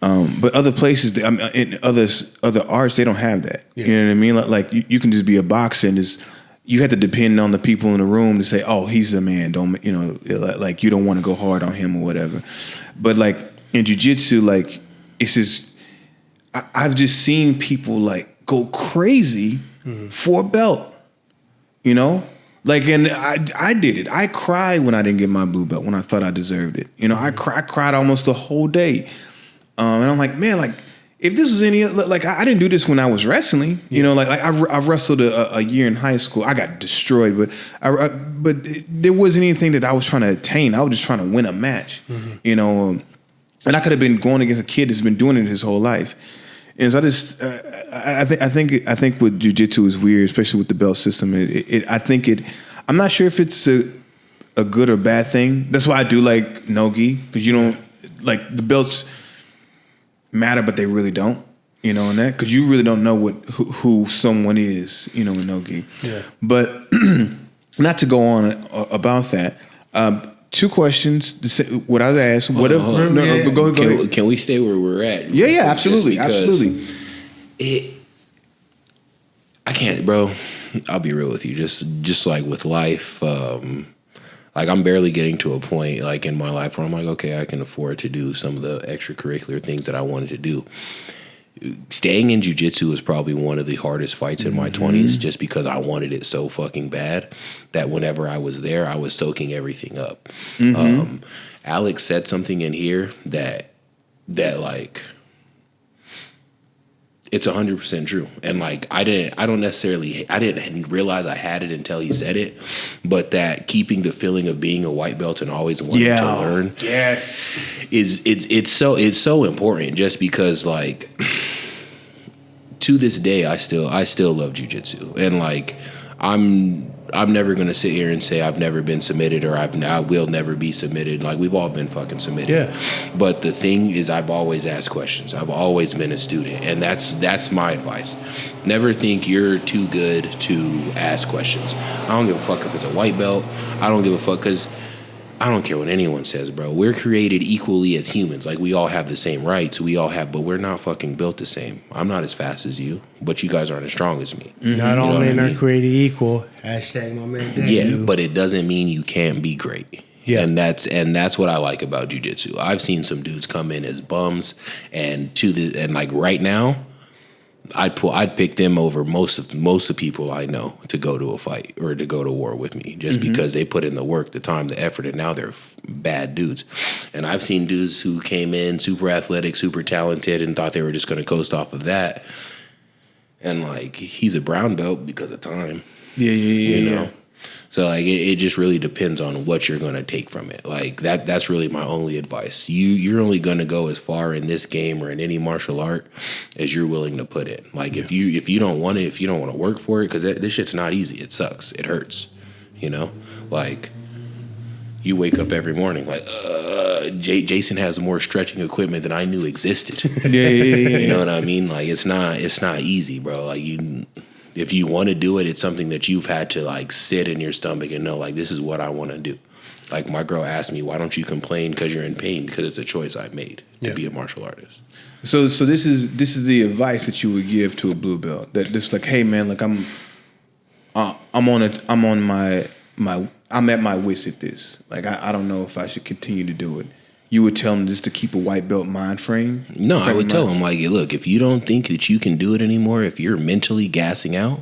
But other places, in other arts, they don't have that. You know what I mean? Like you can just be a boxer and just you have to depend on the people in the room to say, oh, he's the man. Don't like you don't want to go hard on him or whatever. But like in jiu-jitsu, like it's just I've just seen people like go crazy for a belt. Like, and I did it. I cried when I didn't get my blue belt when I thought I deserved it. I cried almost the whole day. And I'm like, man, like if this was any like I didn't do this when I was wrestling. Like I wrestled a year in high school. I got destroyed, but there wasn't anything that I was trying to attain. I was just trying to win a match. And I could have been going against a kid that's been doing it his whole life. And so I think what jiu-jitsu is weird, especially with the belt system. I'm not sure if it's a good or bad thing. That's why I do like no-gi, because you don't like the belts matter, but they really don't. And that because you really don't know who someone is. In no-gi. Yeah. But not to go on about that. 2 questions. What I was asked. Whatever. Go ahead. Can we stay where we're at? Yeah. Absolutely. Absolutely. I can't, bro. I'll be real with you. Just like with life, like I'm barely getting to a point like in my life where I'm like, okay, I can afford to do some of the extracurricular things that I wanted to do. Staying in jiu-jitsu was probably one of the hardest fights in my 20s just because I wanted it so fucking bad that whenever I was there, I was soaking everything up. Alex said something in here that like it's 100% true. And like I didn't realize I had it until he said it, but that keeping the feeling of being a white belt and always wanting to learn it's so important just because like to this day I still love jiu-jitsu and like I'm never gonna sit here and say I've never been submitted or I will never be submitted. Like we've all been fucking submitted. Yeah. But the thing is, I've always asked questions. I've always been a student, and that's my advice. Never think you're too good to ask questions. I don't give a fuck if it's a white belt. I don't give a fuck because I don't care what anyone says, bro. We're created equally as humans. Like we all have the same rights. But we're not fucking built the same. I'm not as fast as you, but you guys aren't as strong as me. Not all men are created equal. Hashtag my man. Yeah, but it doesn't mean you can't be great. Yeah. And that's what I like about jiu-jitsu. I've seen some dudes come in as bums, and like right now, I'd pick them over most of the people I know to go to a fight or to go to war with me, just because they put in the work, the time, the effort, and now they're bad dudes. And I've seen dudes who came in super athletic, super talented, and thought they were just going to coast off of that. And like, he's a brown belt because of time. Yeah. You know? So like, it just really depends on what you're going to take from it. Like that's really my only advice. You're only going to go as far in this game or in any martial art as you're willing to put in. Like if you don't want it, if you don't want to work for it, because this shit's not easy. It sucks. It hurts. You know, like you wake up every morning like, JaySin has more stretching equipment than I knew existed. Yeah. You know what I mean? Like it's not easy, bro. Like if you want to do it, it's something that you've had to like sit in your stomach and know, like, this is what I want to do. Like my girl asked me, why don't you complain because you're in pain? Because it's a choice I made to be a martial artist. So this is the advice that you would give to a blue belt. That just like, hey man, like I'm at my wits at this. Like I don't know if I should continue to do it. You would tell them just to keep a white belt mind frame? No, I would tell them, like, look, if you don't think that you can do it anymore, if you're mentally gassing out,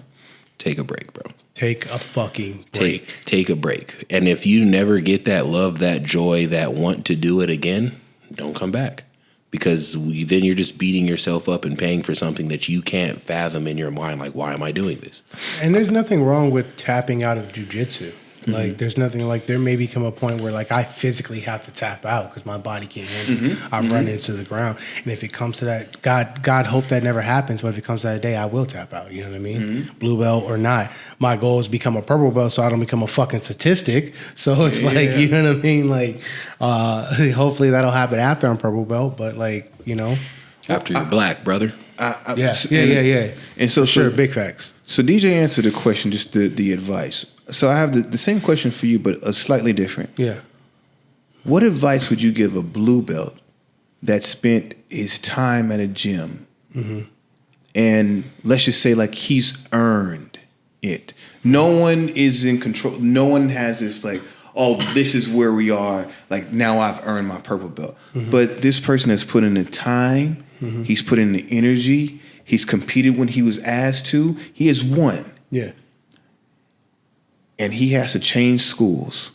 take a break, bro. Take a fucking break. Take a break. And if you never get that love, that joy, that want to do it again, don't come back. Because then you're just beating yourself up and paying for something that you can't fathom in your mind. Like, why am I doing this? And there's nothing wrong with tapping out of jiu-jitsu. Like, there's nothing like, there may become a point where like I physically have to tap out because my body can't handle it. I've run into the ground. And if it comes to that, God hope that never happens. But if it comes to that day, I will tap out. You know what I mean? Blue belt or not. My goal is become a purple belt so I don't become a fucking statistic. So it's like, you know what I mean? Like, hopefully that'll happen after I'm purple belt. But like, you know. After you're black, brother. Yeah. And so sure, big facts. So DJ answered the question, just the advice. So I have the same question for you, but a slightly different. Yeah. What advice would you give a blue belt that spent his time at a gym, and let's just say like he's earned it? No one is in control. No one has this like, oh, this is where we are. Like now I've earned my purple belt. But this person has put in the time. He's put in the energy. He's competed when he was asked to. He has won. Yeah. And he has to change schools.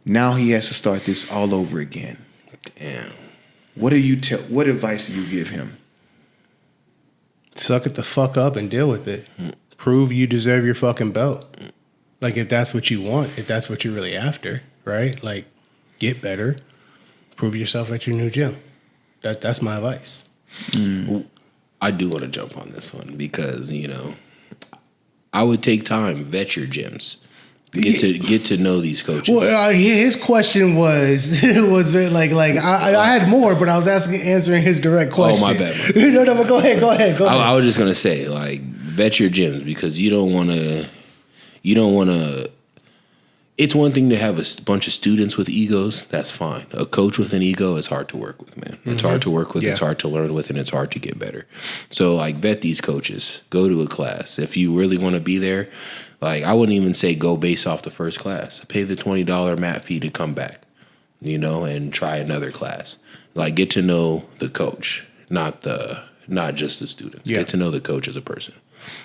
Now he has to start this all over again. Damn. What advice do you give him? Suck it the fuck up and deal with it. Prove you deserve your fucking belt. Like if that's what you want, if that's what you're really after, right? Like get better. Prove yourself at your new gym. That's my advice. I do want to jump on this one because, you know, I would take time, vet your gyms, get to know these coaches. Well, his question was like I had more, but I was answering his direct question. Oh, my bad. No, but go ahead. I was just gonna say, like, vet your gyms because you don't want to. It's one thing to have a bunch of students with egos. That's fine. A coach with an ego is hard to work with, man. It's hard to work with. Yeah. It's hard to learn with, and it's hard to get better. So, like, vet these coaches. Go to a class. If you really want to be there, like, I wouldn't even say go based off the first class. Pay the $20 mat fee to come back, you know, and try another class. Like, get to know the coach, not just the students. Yeah. Get to know the coach as a person,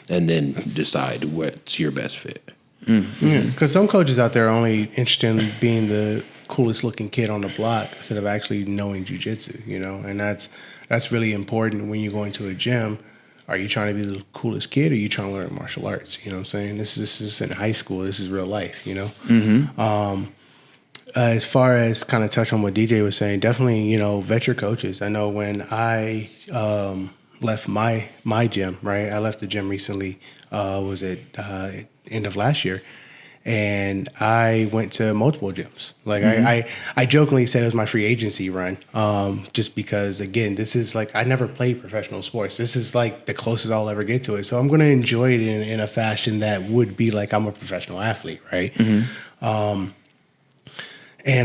and then decide what's your best fit. Yeah, because some coaches out there are only interested in being the coolest looking kid on the block instead of actually knowing jiu-jitsu, you know, and that's really important when you go into a gym. Are you trying to be the coolest kid or are you trying to learn martial arts? You know what I'm saying? This is in high school. This is real life, you know? As far as kind of touch on what DJ was saying, definitely, you know, vet your coaches. I know when I left my gym, right? I left the gym recently, was at end of last year, and I went to multiple gyms. Like I jokingly said it was my free agency run, just because again, this is like I never played professional sports. This is like the closest I'll ever get to it. So I'm going to enjoy it in a fashion that would be like I'm a professional athlete, right? And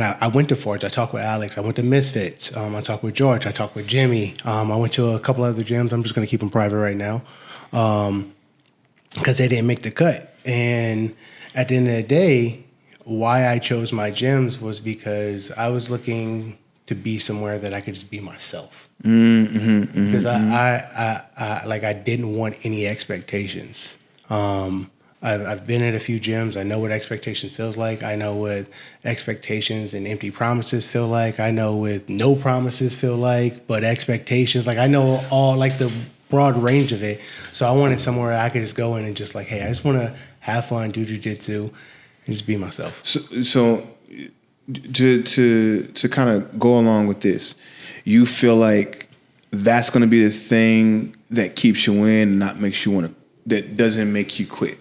I went to Forge. I talked with Alex. I went to Misfits. I talked with George. I talked with Jimmy. I went to a couple other gyms. I'm just going to keep them private right now because they didn't make the cut. And at the end of the day, why I chose my gyms was because I was looking to be somewhere that I could just be myself. Because I didn't want any expectations. I've been at a few gyms. I know what expectations feels like. I know what expectations and empty promises feel like. I know what no promises feel like, but expectations, like I know all like the broad range of it. So I wanted somewhere I could just go in and just like, hey, I just want to have fun, do jiu-jitsu, and just be myself. So to kind of go along with this, you feel like that's going to be the thing that keeps you in and not makes you want to, that doesn't make you quit.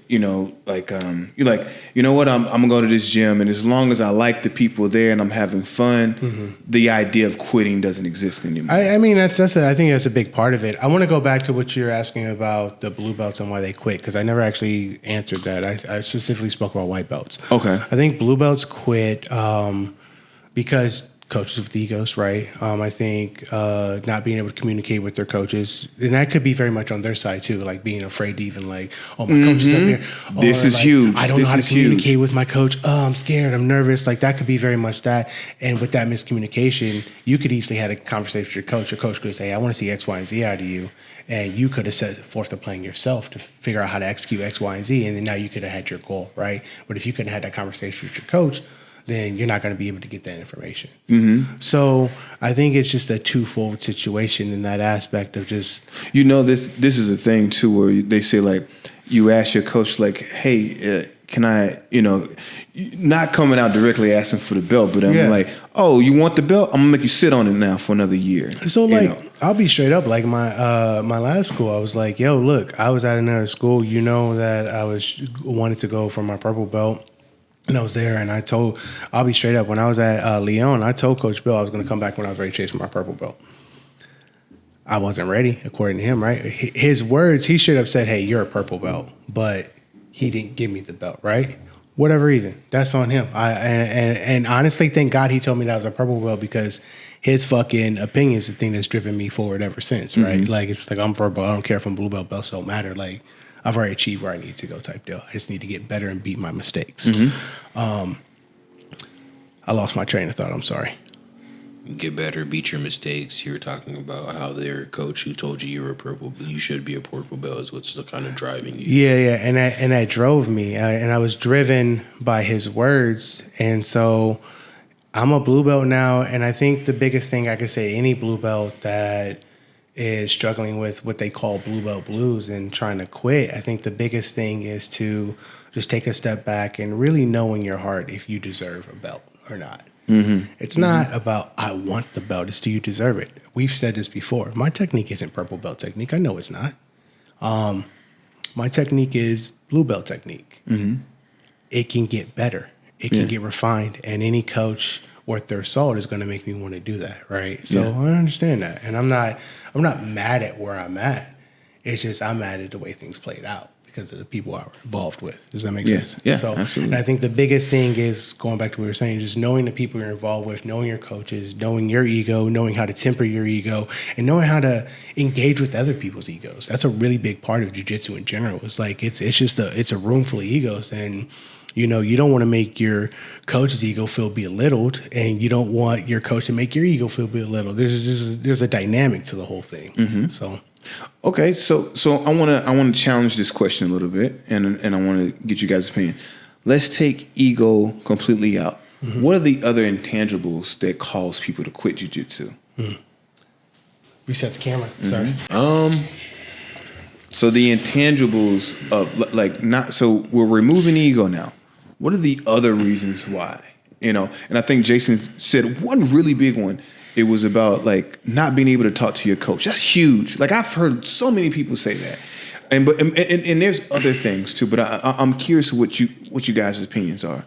You know, like you're like, you know what, I'm gonna go to this gym, and as long as I like the people there and I'm having fun, the idea of quitting doesn't exist anymore. I mean, I think that's a big part of it. I want to go back to what you're asking about the blue belts and why they quit, because I never actually answered that. I specifically spoke about white belts. Okay. I think blue belts quit because coaches with egos, right? I think not being able to communicate with their coaches, and that could be very much on their side too, like being afraid to even like, oh, my coach is up here. Or, this is like, huge. I don't know how to communicate with my coach. Oh, I'm scared. I'm nervous. Like that could be very much that. And with that miscommunication, you could easily have a conversation with your coach. Your coach could say, I want to see X, Y, and Z out of you. And you could have set forth the plan yourself to figure out how to execute X, Y, and Z. And then now you could have had your goal, right? But if you couldn't have that conversation with your coach, then you're not going to be able to get that information. So I think it's just a twofold situation in that aspect of just... You know, this is a thing, too, where they say, like, you ask your coach, like, hey, can I, you know, not coming out directly asking for the belt, but I'm like, oh, you want the belt? I'm going to make you sit on it now for another year. So, like, I'll be straight up. Like, my last school, I was like, yo, look, I was at another school. You know that I wanted to go for my purple belt. And I was there, and I'll be straight up. When I was at Lyon, I told Coach Bill I was going to come back when I was ready to chase for my purple belt. I wasn't ready, according to him, right? His words, he should have said, hey, you're a purple belt. But he didn't give me the belt, right? Whatever reason, that's on him. And honestly, thank God he told me that I was a purple belt, because his fucking opinion is the thing that's driven me forward ever since, right? Like, it's like, I'm purple. I don't care if I'm blue belt. Belts don't matter. Like, I've already achieved where I need to go type deal. I just need to get better and beat my mistakes. I lost my train of thought. I'm sorry. Get better, beat your mistakes. You were talking about how their coach who told you were a purple, you should be a purple belt is what's kind of driving you. Yeah. And that drove me. And I was driven by his words. And so I'm a blue belt now. And I think the biggest thing I could say to any blue belt that is struggling with what they call blue belt blues and trying to quit, I think the biggest thing is to just take a step back and really know in your heart if you deserve a belt or not. It's not about, I want the belt, it's do you deserve it. We've said this before. My technique isn't purple belt technique. I know it's not. My technique is blue belt technique. It can get better. It can get refined. And any coach worth their salt is going to make me want to do that, right? So I understand that. And I'm not mad at where I'm at. It's just I'm mad at the way things played out because of the people I were involved with. Does that make sense? Yeah, so, absolutely. And I think the biggest thing is, going back to what we were saying, just knowing the people you're involved with, knowing your coaches, knowing your ego, knowing how to temper your ego, and knowing how to engage with other people's egos. That's a really big part of jiu-jitsu in general. It's like it's a room full of egos, and you know, you don't want to make your coach's ego feel belittled, and you don't want your coach to make your ego feel belittled. There's a dynamic to the whole thing. So, okay, so I want to challenge this question a little bit, and I want to get you guys' opinion. Let's take ego completely out. What are the other intangibles that cause people to quit jiu-jitsu? Reset the camera. Sorry. So the intangibles of like not so we're removing ego now. What are the other reasons why? You know, and I think JaySin said one really big one. It was about like not being able to talk to your coach. That's huge. Like I've heard so many people say that, and there's other things too. But I'm curious what you guys' opinions are.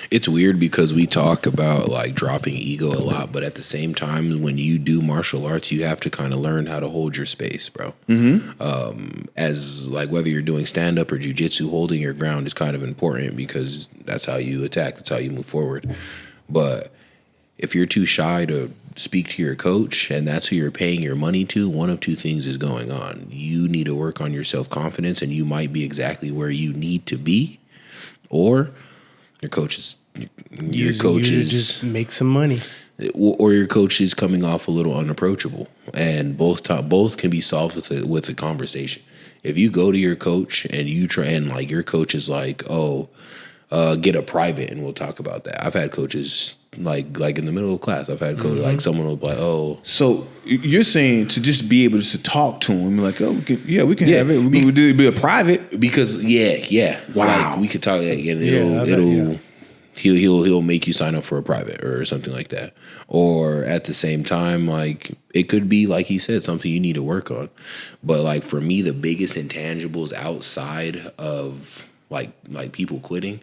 It's weird because we talk about like dropping ego a lot, but at the same time, when you do martial arts, you have to kind of learn how to hold your space, bro. As like whether you're doing stand up or jiu-jitsu, holding your ground is kind of important because that's how you attack, that's how you move forward. But if you're too shy to speak to your coach and that's who you're paying your money to, one of two things is going on. You need to work on your self-confidence, and you might be exactly where you need to be, or Your coach is just make some money, or your coach is coming off a little unapproachable, and both can be solved with a conversation. If you go to your coach and you try and like your coach is like, oh, get a private and we'll talk about that. I've had coaches like in the middle of class. I've had coaches like someone will be like, oh. So you're saying to just be able to talk to him, like, oh, we can have it. We can do it be a private because wow, like we could talk and he'll make you sign up for a private or something like that. Or at the same time, like it could be like he said, something you need to work on. But like for me, the biggest intangibles outside of like people quitting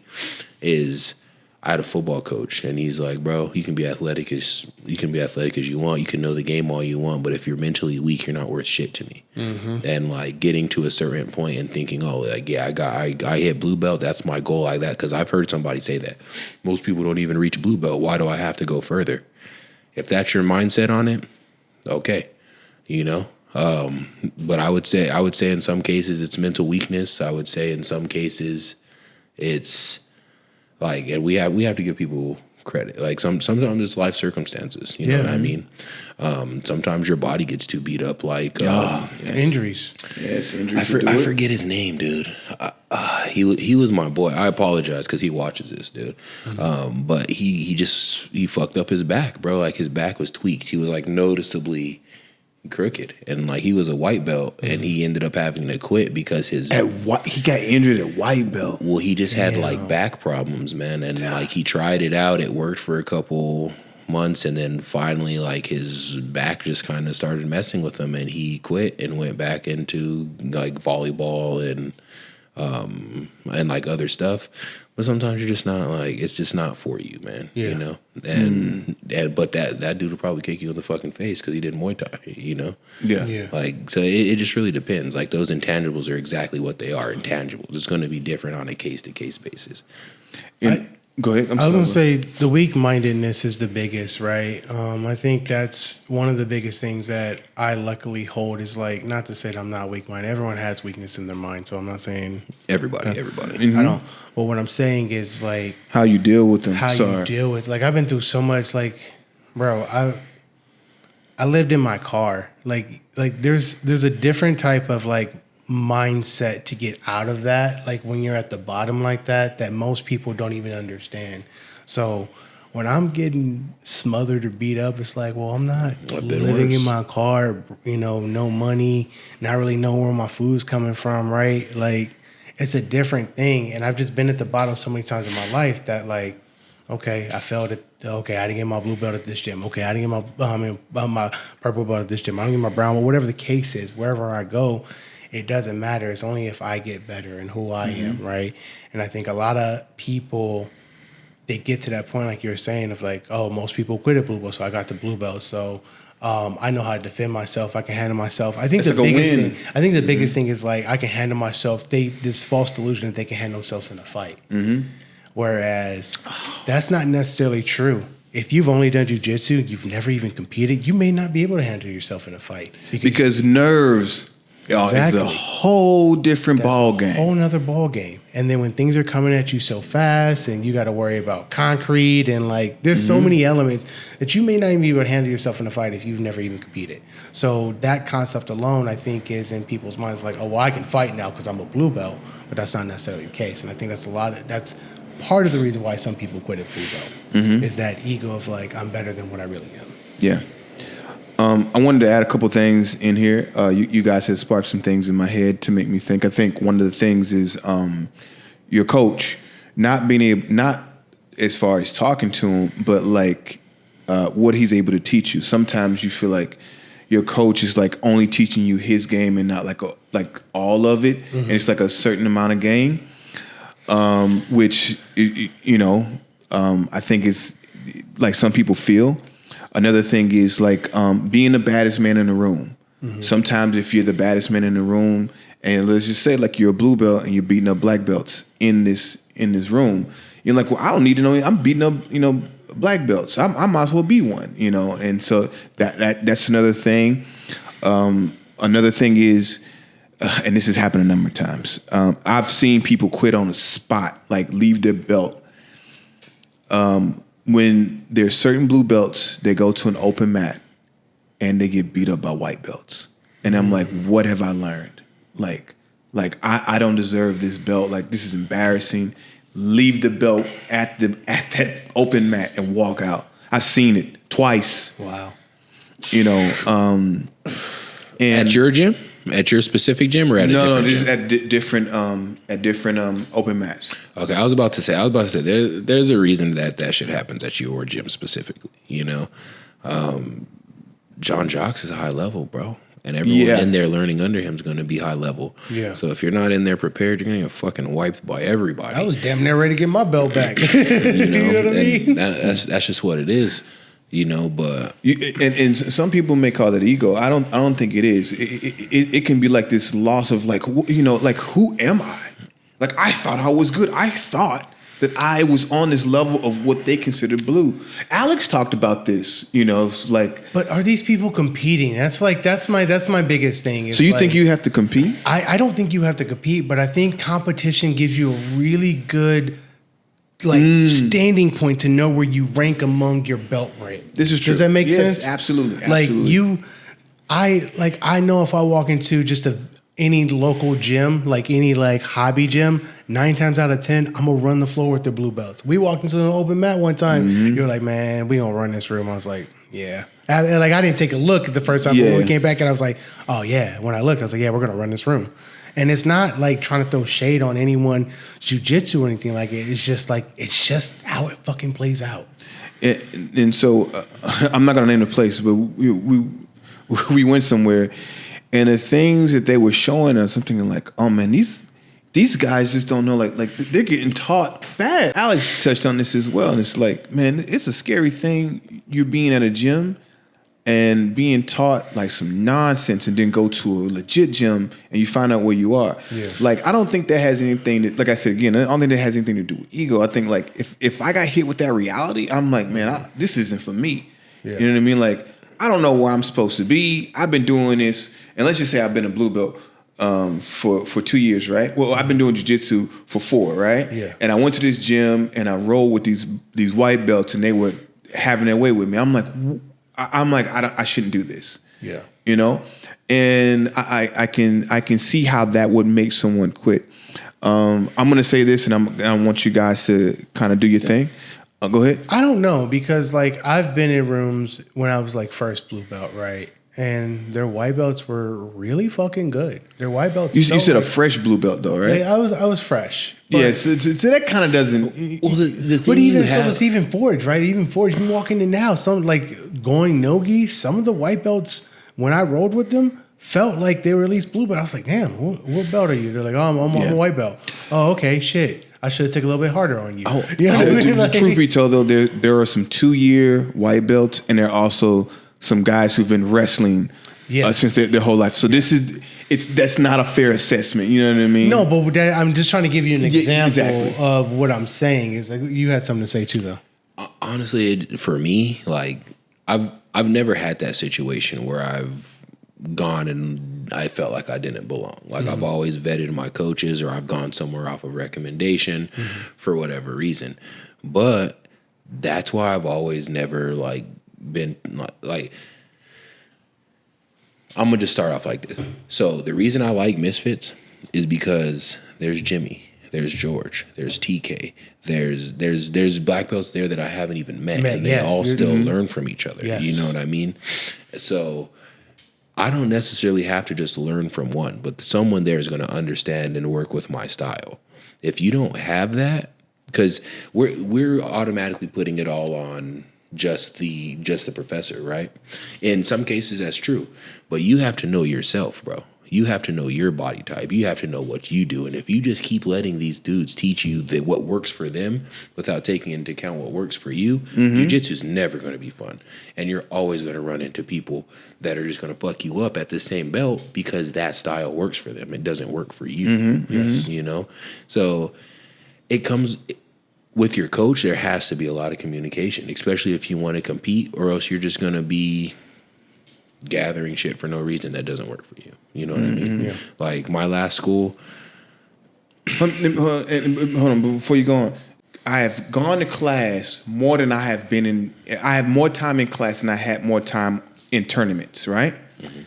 is I had a football coach and he's like, bro, you can be athletic as you want. You can know the game all you want, but if you're mentally weak, you're not worth shit to me. And like getting to a certain point and thinking, oh, like yeah, I hit blue belt. That's my goal, like that. Because I've heard somebody say that most people don't even reach blue belt. Why do I have to go further? If that's your mindset on it, okay, you know. But I would say in some cases it's mental weakness. I would say in some cases it's like, and we have to give people credit. Like sometimes it's life circumstances. You know what I mean? Sometimes your body gets too beat up. Like injuries. Yes, injuries. I forget his name, dude. He was my boy. I apologize because he watches this, dude. But he fucked up his back, bro. Like his back was tweaked. He was like noticeably crooked, and like he was a white belt, and he ended up having to quit because he got injured at white belt. Well, he just had like back problems, man, and like he tried it out. It worked for a couple months, and then finally, like his back just kind of started messing with him, and he quit and went back into like volleyball and like other stuff. But sometimes you're just not like, it's just not for you, man. Yeah. You know, and but that dude will probably kick you in the fucking face because he did Muay Thai. You know. Yeah. Like so, it just really depends. Like those intangibles are exactly what they are. Intangibles. It's going to be different on a case to case basis. Go ahead. I was going to say the weak-mindedness is the biggest, right? I think that's one of the biggest things that I luckily hold is like, not to say that I'm not weak-minded. Everyone has weakness in their mind, so I'm not saying everybody. I don't. But what I'm saying is like how you deal with them. You deal with, like, I've been through so much. Like, bro, I lived in my car. Like there's a different type of like mindset to get out of that, like when you're at the bottom like that most people don't even understand. So when I'm getting smothered or beat up, it's like, well, I'm not living in my car, you know, no money, not really know where my food's coming from, right? Like it's a different thing. And I've just been at the bottom so many times in my life that like, okay, I failed it. Okay, I didn't get my blue belt at this gym. Okay, I didn't get my purple belt at this gym. I don't get my brown belt, whatever the case is, wherever I go, it doesn't matter. It's only if I get better and who I am, right? And I think a lot of people, they get to that point, like you were saying, of like, oh, most people quit at blue belt, so I got the blue belt. So I know how to defend myself. I can handle myself. I think the biggest thing is like I can handle myself. This false delusion that they can handle themselves in a fight. Whereas that's not necessarily true. If you've only done jiu-jitsu, you've never even competed, you may not be able to handle yourself in a fight. Because nerves... Exactly. It's a whole different ball game. A whole nother ball game. And then when things are coming at you so fast and you got to worry about concrete and like there's so many elements that you may not even be able to handle yourself in a fight if you've never even competed. So that concept alone, I think, is in people's minds like, oh, well, I can fight now because I'm a blue belt, but that's not necessarily the case. And I think that's part of the reason why some people quit at blue belt is that ego of like, I'm better than what I really am. Yeah. I wanted to add a couple things in here. You guys had sparked some things in my head to make me think. I think one of the things is your coach not being able, not as far as talking to him, but like what he's able to teach you. Sometimes you feel like your coach is like only teaching you his game and not like all of it, and it's like a certain amount of game, which I think is like some people feel. Another thing is like being the baddest man in the room. Sometimes if you're the baddest man in the room, and let's just say like you're a blue belt and you're beating up black belts in this room, you're like, well, I don't need to know. I'm beating up black belts. I might as well be one, And so that's another thing. Another thing is, and this has happened a number of times. I've seen people quit on the spot, like leave their belt. when there's certain blue belts, they go to an open mat and they get beat up by white belts. And I'm like, what have I learned? Like I don't deserve this belt. Like, this is embarrassing. Leave the belt at that open mat and walk out. I've seen it twice. Wow. You know, and at your gym, at your specific gym, or at different at different open mats. Okay, I was about to say there's a reason that shit happens at your gym specifically. You know, John Jacq is a high level, bro. And everyone in there learning under him is going to be high level. Yeah. So if you're not in there prepared, you're going to get fucking wiped by everybody. I was damn near ready to get my belt back. You know what I mean? That's just what it is. You know, but and some people may call that ego. I don't think it is. It can be like this loss of like, you know, like, who am I? Like, I thought I was good. I thought that I was on this level of what they consider blue. Alex talked about this, you know, like. But are these people competing? That's my biggest thing. So you think you have to compete? I don't think you have to compete, but I think competition gives you a really good standing point to know where you rank among your belt rank. This is true. Does that make sense? Yes, absolutely. I know if I walk into just any local gym, like any hobby gym, 9 times out of 10, I'm gonna run the floor with the blue belts. We walked into an open mat one time. You're like, man, we gonna run this room. I was like, yeah. I didn't take a look the first time, but when we came back and I was like, oh yeah. When I looked, I was like, yeah, we're gonna run this room. And it's not like trying to throw shade on anyone jiu-jitsu or anything like it. It's just how it fucking plays out. And so I'm not gonna name the place, but we went somewhere. And the things that they were showing us, I'm thinking like, oh man, these guys just don't know, like they're getting taught bad. Alex touched on this as well, and it's like, man, it's a scary thing. You're being at a gym and being taught like some nonsense, and then go to a legit gym and you find out where you are. Yeah. Like, I don't think that has anything to, like I said again, I don't think that has anything to do with ego. I think like if I got hit with that reality, I'm like, man, this isn't for me. Yeah. You know what I mean? Like, I don't know where I'm supposed to be. I've been doing this, and let's just say I've been a blue belt for 2 years, right? Well, I've been doing jiu-jitsu for 4, right? Yeah. And I went to this gym and I rolled with these white belts, and they were having their way with me. I'm like, I shouldn't do this. Yeah. You know, and I can see how that would make someone quit. I'm gonna say this, and I want you guys to kind of do your thing. Go ahead. I don't know, because I've been in rooms when I was first blue belt, right? And their white belts were really fucking good. Their white belts. You said a fresh blue belt though, right? I was fresh. Yeah, so that kind of doesn't. Well, the thing, but even Forge, right? Even Forge, you walk in now, some going no-gi. Some of the white belts, when I rolled with them, felt like they were at least blue belt. I was like, damn, what belt are you? They're like, oh, I'm on a white belt. Oh, okay, shit. I should have taken a little bit harder on you. You know what I mean? The truth be told, though, there are some 2-year white belts, and there are also some guys who've been wrestling since their whole life. So that's not a fair assessment. You know what I mean? No, but I'm just trying to give you an example of what I'm saying. Is you had something to say too, though. Honestly, for me, I've never had that situation where I've gone and I felt like I didn't belong. I've always vetted my coaches, or I've gone somewhere off of recommendation for whatever reason. But that's why I've always never been I'm gonna just start off like this. So the reason I like Misfits is because there's Jimmy, there's George, there's TK, there's black belts there that I haven't even met and they all still learn from each other. Yes. You know what I mean? So I don't necessarily have to just learn from one, but someone there is going to understand and work with my style. If you don't have that, because we're automatically putting it all on just the professor, right? In some cases, that's true, but you have to know yourself, bro. You have to know your body type. You have to know what you do. And if you just keep letting these dudes teach you what works for them without taking into account what works for you, jiu-jitsu is never going to be fun. And you're always going to run into people that are just going to fuck you up at the same belt because that style works for them. It doesn't work for you. Yes, you know? So it comes with your coach. There has to be a lot of communication, especially if you want to compete, or else you're just going to be gathering shit for no reason that doesn't work for you. You know what I mean? Yeah. Like my last school. Hold on, before you go on, I have gone to class more than I have been in. I have more time in class than I had more time in tournaments, right? Mm-hmm.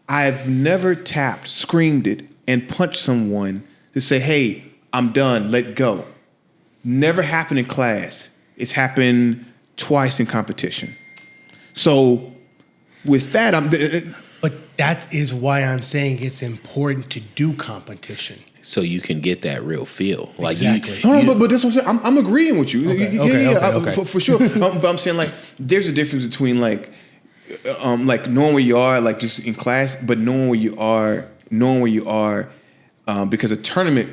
I've never tapped, screamed it, and punched someone to say, hey, I'm done, let go. Never happened in class. It's happened twice in competition. So with that, But that is why I'm saying it's important to do competition. So you can get that real feel. Like exactly. But that's what I'm saying. I'm agreeing with you. Okay. For sure. But I'm saying like there's a difference between like knowing where you are, like just in class, but knowing where you are, because a tournament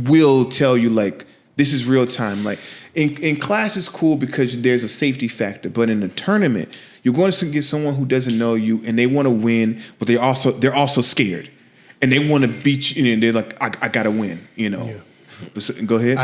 will tell you like this is real time. Like in class is cool because there's a safety factor, but in a tournament you're going to get someone who doesn't know you and they want to win, but they're also scared. And they want to beat you, and they're like, I got to win, you know. Yeah. Go ahead.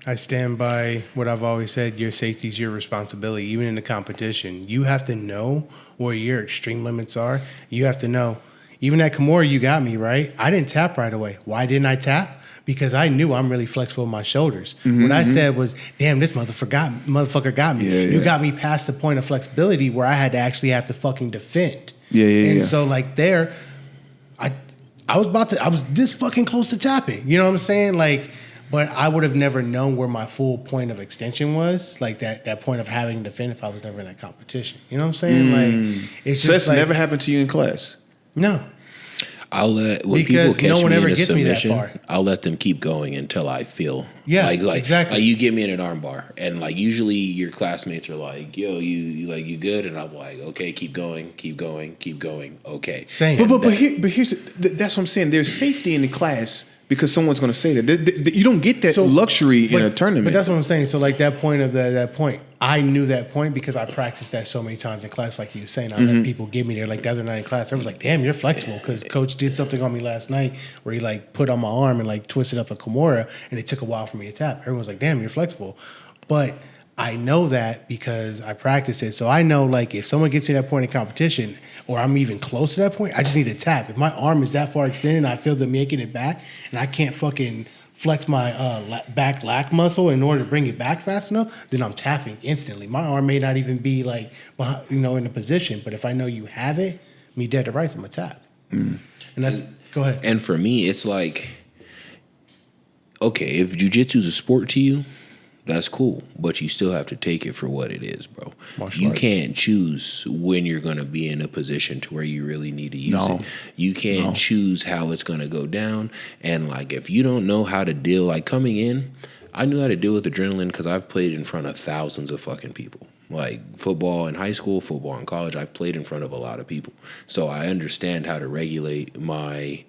I stand by what I've always said. Your safety is your responsibility, even in the competition. You have to know where your extreme limits are. You have to know. Even at Kimura, you got me, right? I didn't tap right away. Why didn't I tap? Because I knew I'm really flexible in my shoulders. Mm-hmm, what I said was, damn, this motherfucker got me. Yeah, you got me past the point of flexibility where I had to actually have to fucking defend. And so like there, I was this fucking close to tapping. You know what I'm saying? Like, but I would have never known where my full point of extension was, like that point of having to defend if I was never in that competition. You know what I'm saying? Like, it's just so that's like, never happened to you in class? No. When people catch me in a submission, I'll let them keep going until I feel exactly. Like you get me in an arm bar, and like usually your classmates are like, "Yo, you good?" And I'm like, "Okay, keep going. Okay." Same. But here's that's what I'm saying. There's safety in the class because someone's going to say that. You don't get that luxury in a tournament. But that's what I'm saying. So like that point of that point, I knew that point because I practiced that so many times in class. Like you were saying, I let people give me there. Like the other night in class, I was like, "Damn, you're flexible." Because coach did something on me last night where he like put on my arm and like twisted up a Kimura, and it took a while for me to tap. Everyone was like, "Damn, you're flexible," but I know that because I practice it. So I know like if someone gets me to that point in competition or I'm even close to that point, I just need to tap. If my arm is that far extended and I feel them making it back and I can't fucking flex my back lat muscle in order to bring it back fast enough, then I'm tapping instantly. My arm may not even be like, in a position, but if I know you have it, me dead to rights, I'm gonna tap. And that's, go ahead. And for me, it's like, okay, if jiu-jitsu is a sport to you, that's cool, but you still have to take it for what it is, bro. You can't choose when you're going to be in a position to where you really need to use it. You can't choose how it's going to go down. And, like, if you don't know how to deal, like, coming in, I knew how to deal with adrenaline because I've played in front of thousands of fucking people. Like, football in high school, football in college, I've played in front of a lot of people. So I understand how to regulate my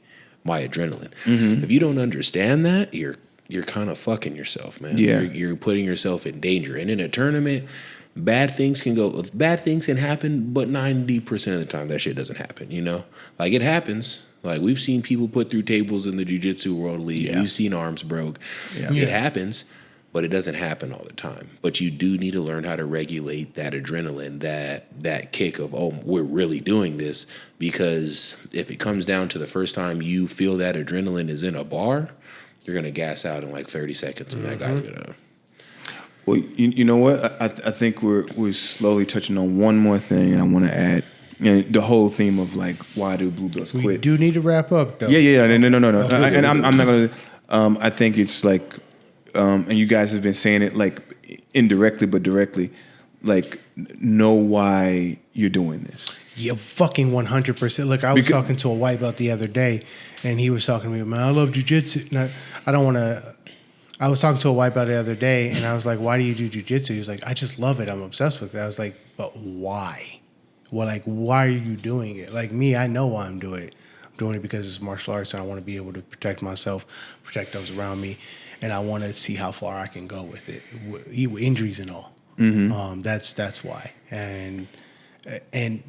adrenaline. Mm-hmm. If you don't understand that, you're kind of fucking yourself, man. Yeah. You're putting yourself in danger. And in a tournament, bad things can happen, but 90% of the time that shit doesn't happen, you know? Like, it happens. Like, we've seen people put through tables in the Jiu-Jitsu World League. Yeah. We've seen arms broke. Yeah. It happens, but it doesn't happen all the time. But you do need to learn how to regulate that adrenaline, that kick of, oh, we're really doing this. Because if it comes down to the first time you feel that adrenaline is in a bar, you're going to gas out in like 30 seconds, and that guy's going to... Well, you know what? I think we're slowly touching on one more thing, and I want to add the whole theme of like, why do blue belts quit? We do need to wrap up, though. Yeah. No. And I'm not going to... I think it's like... and you guys have been saying it like indirectly, but directly. Like, know why you're doing this. Yeah, fucking 100%. Look, I was talking to a white belt the other day, and he was talking to me, man, I love jiu-jitsu. I was talking to a white belt the other day, and I was like, why do you do jiu-jitsu? He was like, I just love it. I'm obsessed with it. I was like, but why? Well, like, why are you doing it? Like me, I know why I'm doing it. I'm doing it because it's martial arts, and I want to be able to protect myself, protect those around me, and I want to see how far I can go with it, injuries and all. Mm-hmm. That's why. And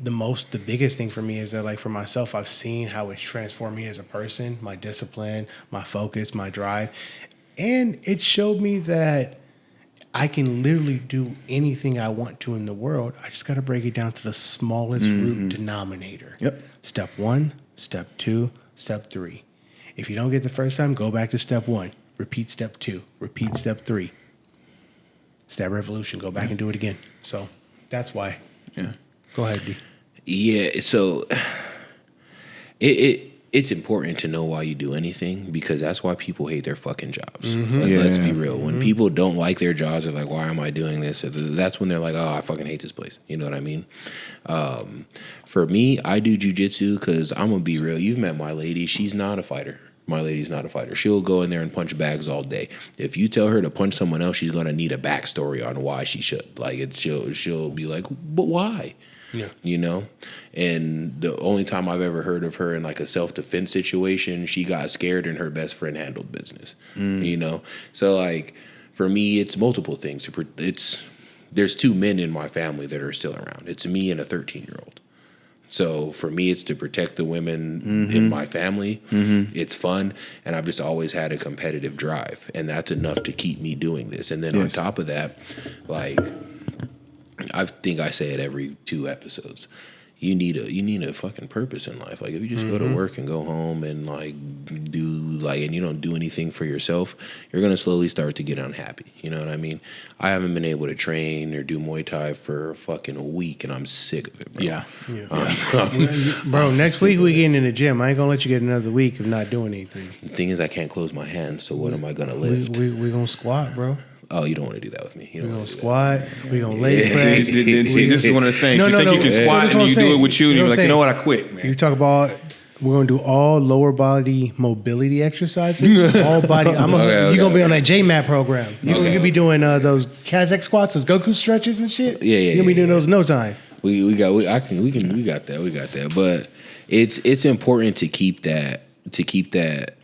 the biggest thing for me is that, like, for myself, I've seen how it's transformed me as a person, my discipline, my focus, my drive. And it showed me that I can literally do anything I want to in the world. I just got to break it down to the smallest root denominator. Yep. Step 1, step 2, step 3. If you don't get the first time, go back to step 1. Repeat step 2. Repeat step 3. It's that revolution. Go back and do it again. So that's why. Yeah. Go ahead, D. Yeah, so it's important to know why you do anything, because that's why people hate their fucking jobs. Let's be real. When people don't like their jobs, they're like, why am I doing this? That's when they're like, oh, I fucking hate this place. You know what I mean? For me, I do jujitsu because I'm going to be real. You've met my lady. She's not a fighter. My lady's not a fighter. She'll go in there and punch bags all day. If you tell her to punch someone else, she's going to need a backstory on why she should. Like, she'll be like, but why? Yeah. You know? And the only time I've ever heard of her in like a self-defense situation, she got scared and her best friend handled business. You know? So like, for me, it's multiple things. There's 2 men in my family that are still around. It's me and a 13-year-old. So for me, it's to protect the women in my family. It's fun. And I've just always had a competitive drive. And that's enough to keep me doing this. And then on top of that, like, I think I say it every 2 episodes. You need a fucking purpose in life. Like, if you just go to work and go home and and you don't do anything for yourself, you're gonna slowly start to get unhappy. You know what I mean? I haven't been able to train or do Muay Thai for fucking a week, and I'm sick of it, bro. Yeah. Bro, next week we getting in the gym. I ain't gonna let you get another week of not doing anything. The thing is, I can't close my hands, so what am I gonna lift? We gonna squat, bro. Oh, you don't want to do that with me. We're going to squat. We're going to leg press. See, this is one of the things. You think you can squat and you do it with you, and you're like, you know what, I quit, man. You talk about, we're going to do all lower body mobility exercises. All body. You're going to be on that JMAT program. You're going to be doing those Kazakh squats, those Goku stretches and shit. Yeah. You're going to be doing those in no time. We got that. But it's important to keep that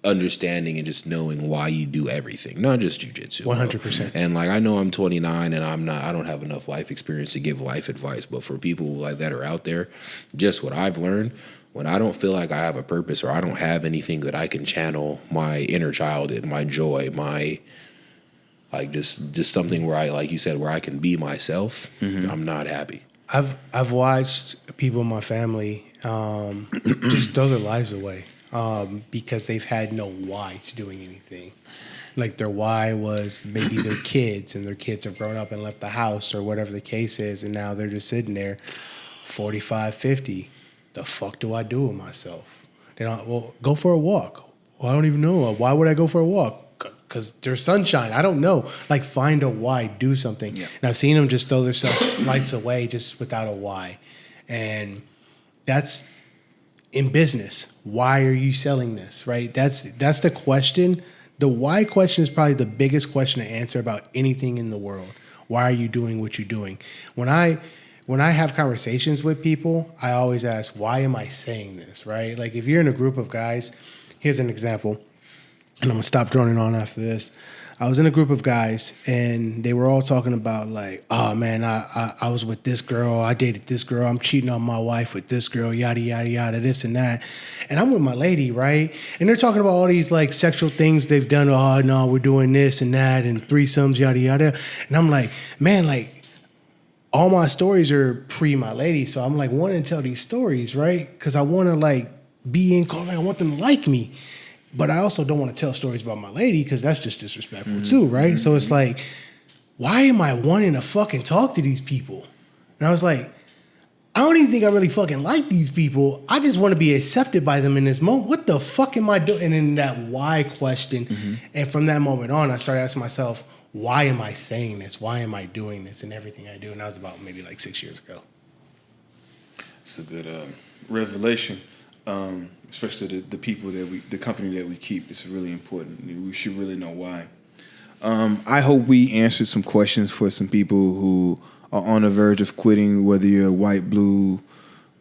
understanding and just knowing why you do everything, not just jiu-jitsu. 100%. And like, I know I'm 29 and I don't have enough life experience to give life advice, but for people like that are out there, just what I've learned, when I don't feel like I have a purpose or I don't have anything that I can channel my inner child in, my joy, my like just something where I, like you said, where I can be myself, I'm not happy. I've watched people in my family just throw their lives away. Because they've had no why to doing anything. Like, their why was maybe their kids, and their kids have grown up and left the house or whatever the case is, and now they're just sitting there 45, 50. The fuck do I do with myself? They don't, well, go for a walk. Well, I don't even know. Why would I go for a walk? Because there's sunshine. I don't know. Like, find a why, do something. Yeah. And I've seen them just throw their lives away just without a why. And that's... in business, why are you selling this, right? That's the question. The why question is probably the biggest question to answer about anything in the world. Why are you doing what you're doing? When I have conversations with people, I always ask, why am I saying this, right? Like, if you're in a group of guys, here's an example, and I'm going to stop droning on after this. I was in a group of guys, and they were all talking about, like, oh, man, I was with this girl. I dated this girl. I'm cheating on my wife with this girl, yada, yada, yada, this and that. And I'm with my lady, right? And they're talking about all these, like, sexual things they've done. Oh, no, we're doing this and that and threesomes, yada, yada. And I'm like, man, like, all my stories are pre my lady. So I'm, like, wanting to tell these stories, right? Because I want to, like, be in call. Like, I want them to like me. But I also don't want to tell stories about my lady because that's just disrespectful too, right? So it's like, why am I wanting to fucking talk to these people? And I was like, I don't even think I really fucking like these people. I just want to be accepted by them in this moment. What the fuck am I doing? And then that why question. And from that moment on, I started asking myself, why am I saying this? Why am I doing this and everything I do? And that was about maybe like 6 years ago. It's a good revelation. Especially the people the company that we keep. It's really important. We should really know why. I hope we answered some questions for some people who are on the verge of quitting, whether you're white, blue,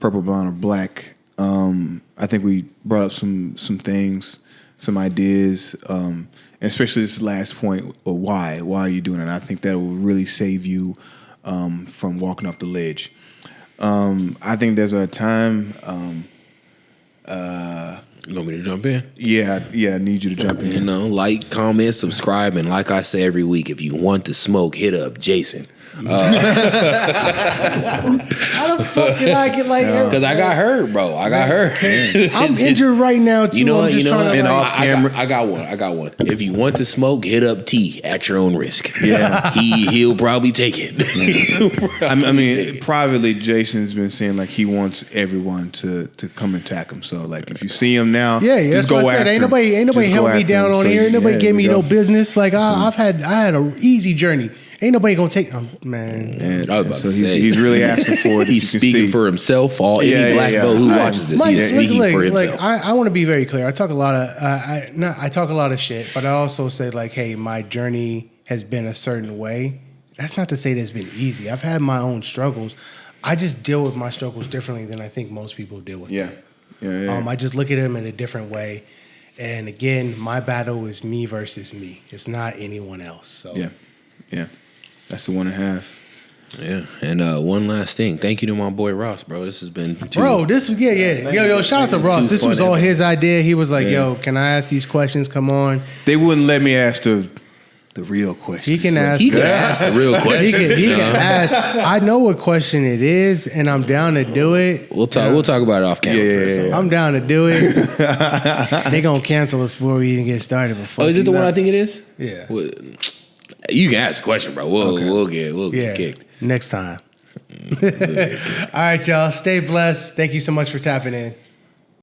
purple, blonde, or black. I think we brought up some things, some ideas, and especially this last point of why. Why are you doing it? I think that will really save you from walking off the ledge. I think there's a time... you want me to jump in? Yeah, I need you to jump in. You know, like, comment, subscribe, and like I say every week, if you want to smoke, hit up JaySin. How the fuck did I get like? Because I got hurt, bro. I got hurt. I'm injured right now too. You know what? I'm just trying to, and like, off camera. I got one. If you want to smoke, hit up T at your own risk. Yeah. he'll probably take it. I mean, privately, Jason's been saying like he wants everyone to come attack him. So like, if you see him now, yeah, just that's go what I said. after Ain't him. nobody Just held go me after down him. on So, here. Ain't nobody yeah, gave me there we no go. business. Like I had an easy journey. Ain't nobody gonna take man. And, I was about so to say. he's really asking for it. He's speaking for himself. Any Yeah, black yeah. belt who Right. watches this, Mike, he's speaking for himself. I want to be very clear. I talk a lot of I talk a lot of shit, but I also say like, hey, my journey has been a certain way. That's not to say that it's been easy. I've had my own struggles. I just deal with my struggles differently than I think most people deal with them. Yeah. I just look at them in a different way. And again, my battle is me versus me. It's not anyone else. So yeah. That's the 1.5. Yeah, and one last thing. Thank you to my boy Ross, bro. This has been Bro, this was Yo, shout out to Ross. This was all his idea. He was like, Yeah. yo, can I ask these questions? Come on. They wouldn't let me ask the real question. He can ask. He can ask the real question. He can ask. I know what question it is, and I'm down to do it. We'll talk about it off camera first. Yeah. I'm down to do it. They gonna cancel us before we even get started. Before Oh, is it the one I think it is? Yeah. Well, you can ask a question, bro. We'll get kicked. Next time. All right, y'all. Stay blessed. Thank you so much for tapping in.